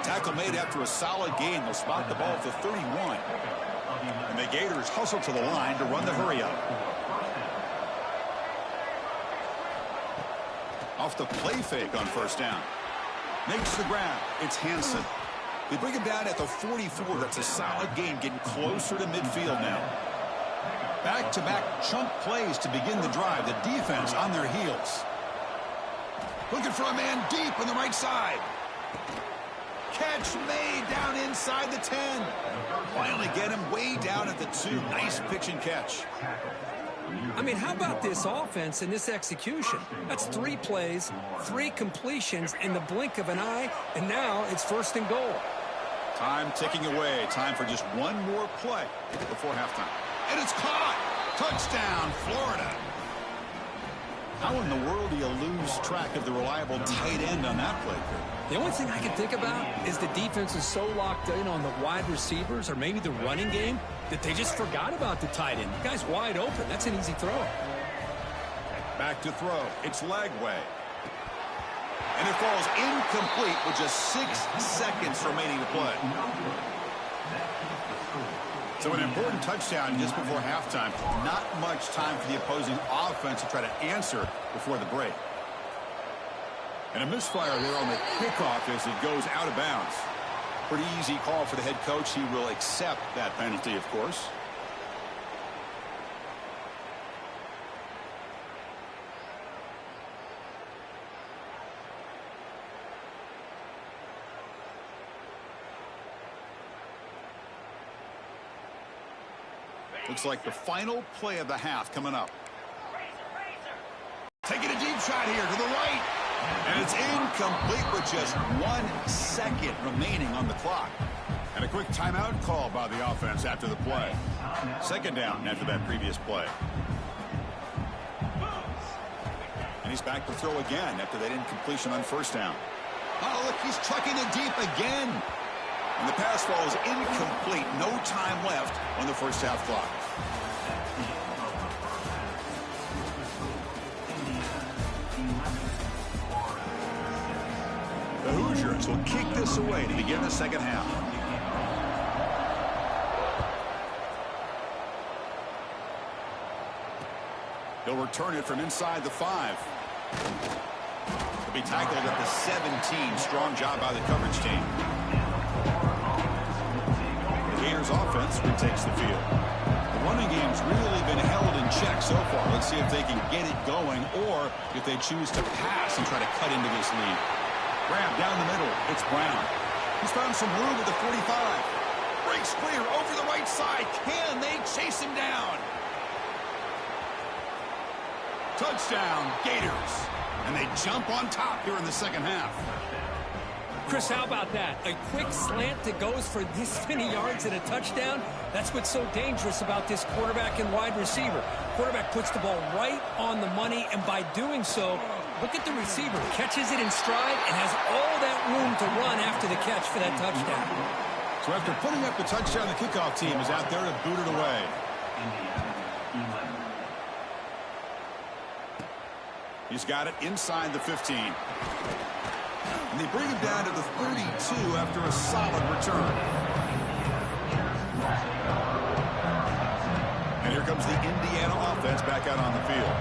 Tackle made after a solid gain. They'll spot the ball at the 31. And the Gators hustle to the line to run the hurry up. Off the play fake on first down. Makes the grab. It's Hansen. They bring him down at the 44. That's a solid gain, getting closer to midfield now. Back-to-back chunk plays to begin the drive. The defense on their heels. Looking for a man deep on the right side. Catch made down inside the 10. Finally get him way down at the 2. Nice pitch and catch. I mean, how about this offense and this execution? That's 3 plays, 3 completions in the blink of an eye, and now it's first and goal. Time ticking away. Time for just one more play before halftime. And it's caught. Touchdown, Florida. How in the world do you lose track of the reliable tight end on that play? The only thing I can think about is the defense is so locked in on the wide receivers or maybe the running game that they just forgot about the tight end. The guy's wide open. That's an easy throw. Back to throw. It's Lagway. And it falls incomplete with just 6 seconds remaining to play. So an important touchdown just before halftime. Not much time for the opposing offense to try to answer before the break. And a misfire there on the kickoff as it goes out of bounds. Pretty easy call for the head coach. He will accept that penalty, of course. Looks like the final play of the half coming up. Taking a deep shot here to the right. And it's incomplete with just 1 second remaining on the clock. And a quick timeout call by the offense after the play. Second down after that previous play. And he's back to throw again after that incompletion on first down. Oh, look, he's chucking it deep again. And the pass falls incomplete. No time left on the first half clock. The Hoosiers will kick this away to begin the second half. He'll return it from inside the 5. He'll be tackled at the 17. Strong job by the coverage team. The Gators offense retakes the field. The running game's really been held in check so far. Let's see if they can get it going or if they choose to pass and try to cut into this lead. Grab down the middle. It's Brown. He's found some room at the 45. Breaks clear over the right side. Can they chase him down? Touchdown, Gators. And they jump on top here in the second half. Chris, how about that? A quick slant that goes for this many yards and a touchdown. That's what's so dangerous about this quarterback and wide receiver. Quarterback puts the ball right on the money, and by doing so, look at the receiver. Catches it in stride and has all that room to run after the catch for that touchdown. So after putting up the touchdown, the kickoff team is out there to boot it away. He's got it inside the 15. And they bring him down to the 32 after a solid return. And here comes the Indiana offense back out on the field.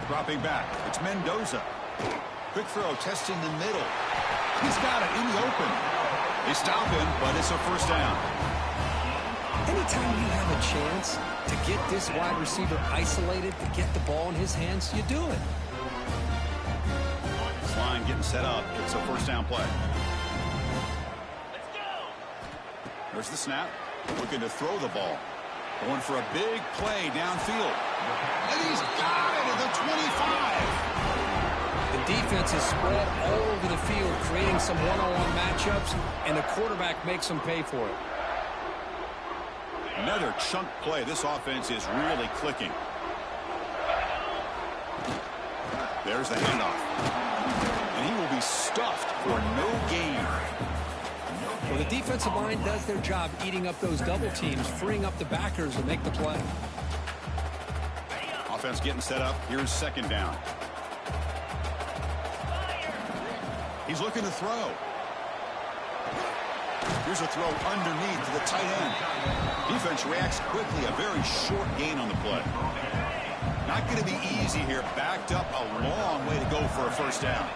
Dropping back, it's Mendoza. Quick throw, testing the middle. He's got it in the open. They stop him, but it's a first down. Anytime you have a chance to get this wide receiver isolated, to get the ball in his hands, you do it. This line getting set up. It's a first down play. Let's go. There's the snap. Looking to throw the ball. Going for a big play downfield. And he's got it at the 25. The defense is spread all over the field, creating some one-on-one matchups, and the quarterback makes them pay for it. Another chunk play. This offense is really clicking. There's the handoff. And he will be stuffed for no gain. Well, the defensive line does their job eating up those double teams, freeing up the backers to make the play. Offense getting set up. Here's second down. He's looking to throw. Here's a throw underneath to the tight end. Defense reacts quickly. A very short gain on the play. Not going to be easy here. Backed up a long way to go for a first down.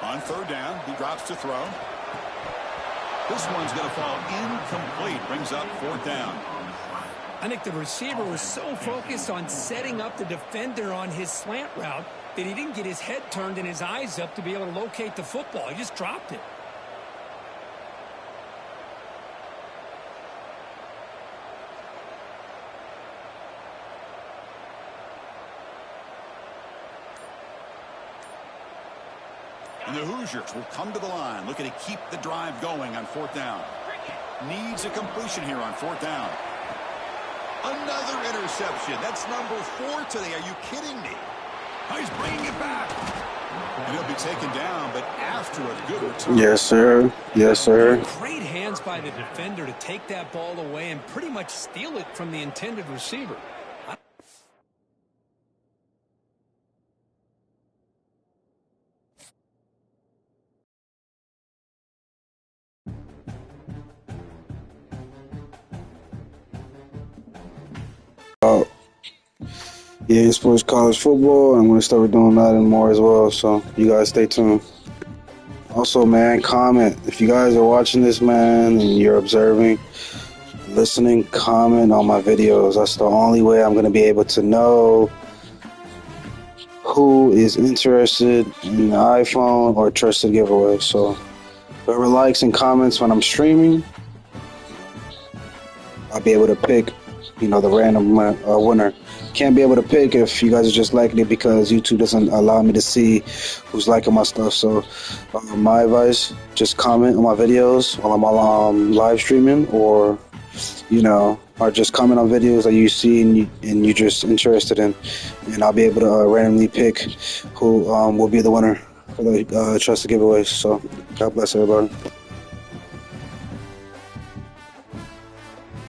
On third down, he drops to throw. This one's going to fall incomplete. Brings up fourth down. I think the receiver was so focused on setting up the defender on his slant route that he didn't get his head turned and his eyes up to be able to locate the football. He just dropped it. And the Hoosiers will come to the line, looking to keep the drive going on fourth down. Needs a completion here on fourth down. Another interception. That's number 4 today. Are you kidding me? Oh, he's bringing it back. And he'll be taken down, but after a good return. Yes, sir. Yes, sir. Great hands by the defender to take that ball away and pretty much steal it from the intended receiver. EA Sports College Football. I'm going to start doing that and more as well. So you guys stay tuned. Also, man, comment. If you guys are watching this, man, and you're observing, listening, comment on my videos. That's the only way I'm going to be able to know who is interested in the iPhone or trusted giveaway. So whoever likes and comments when I'm streaming, I'll be able to pick, the random winner. Can't be able to pick if you guys are just liking it because YouTube doesn't allow me to see who's liking my stuff. So my advice, just comment on my videos while I'm live streaming, or or just comment on videos that you see and you're just interested in, and I'll be able to randomly pick who will be the winner for the trusted giveaways. So God bless everybody.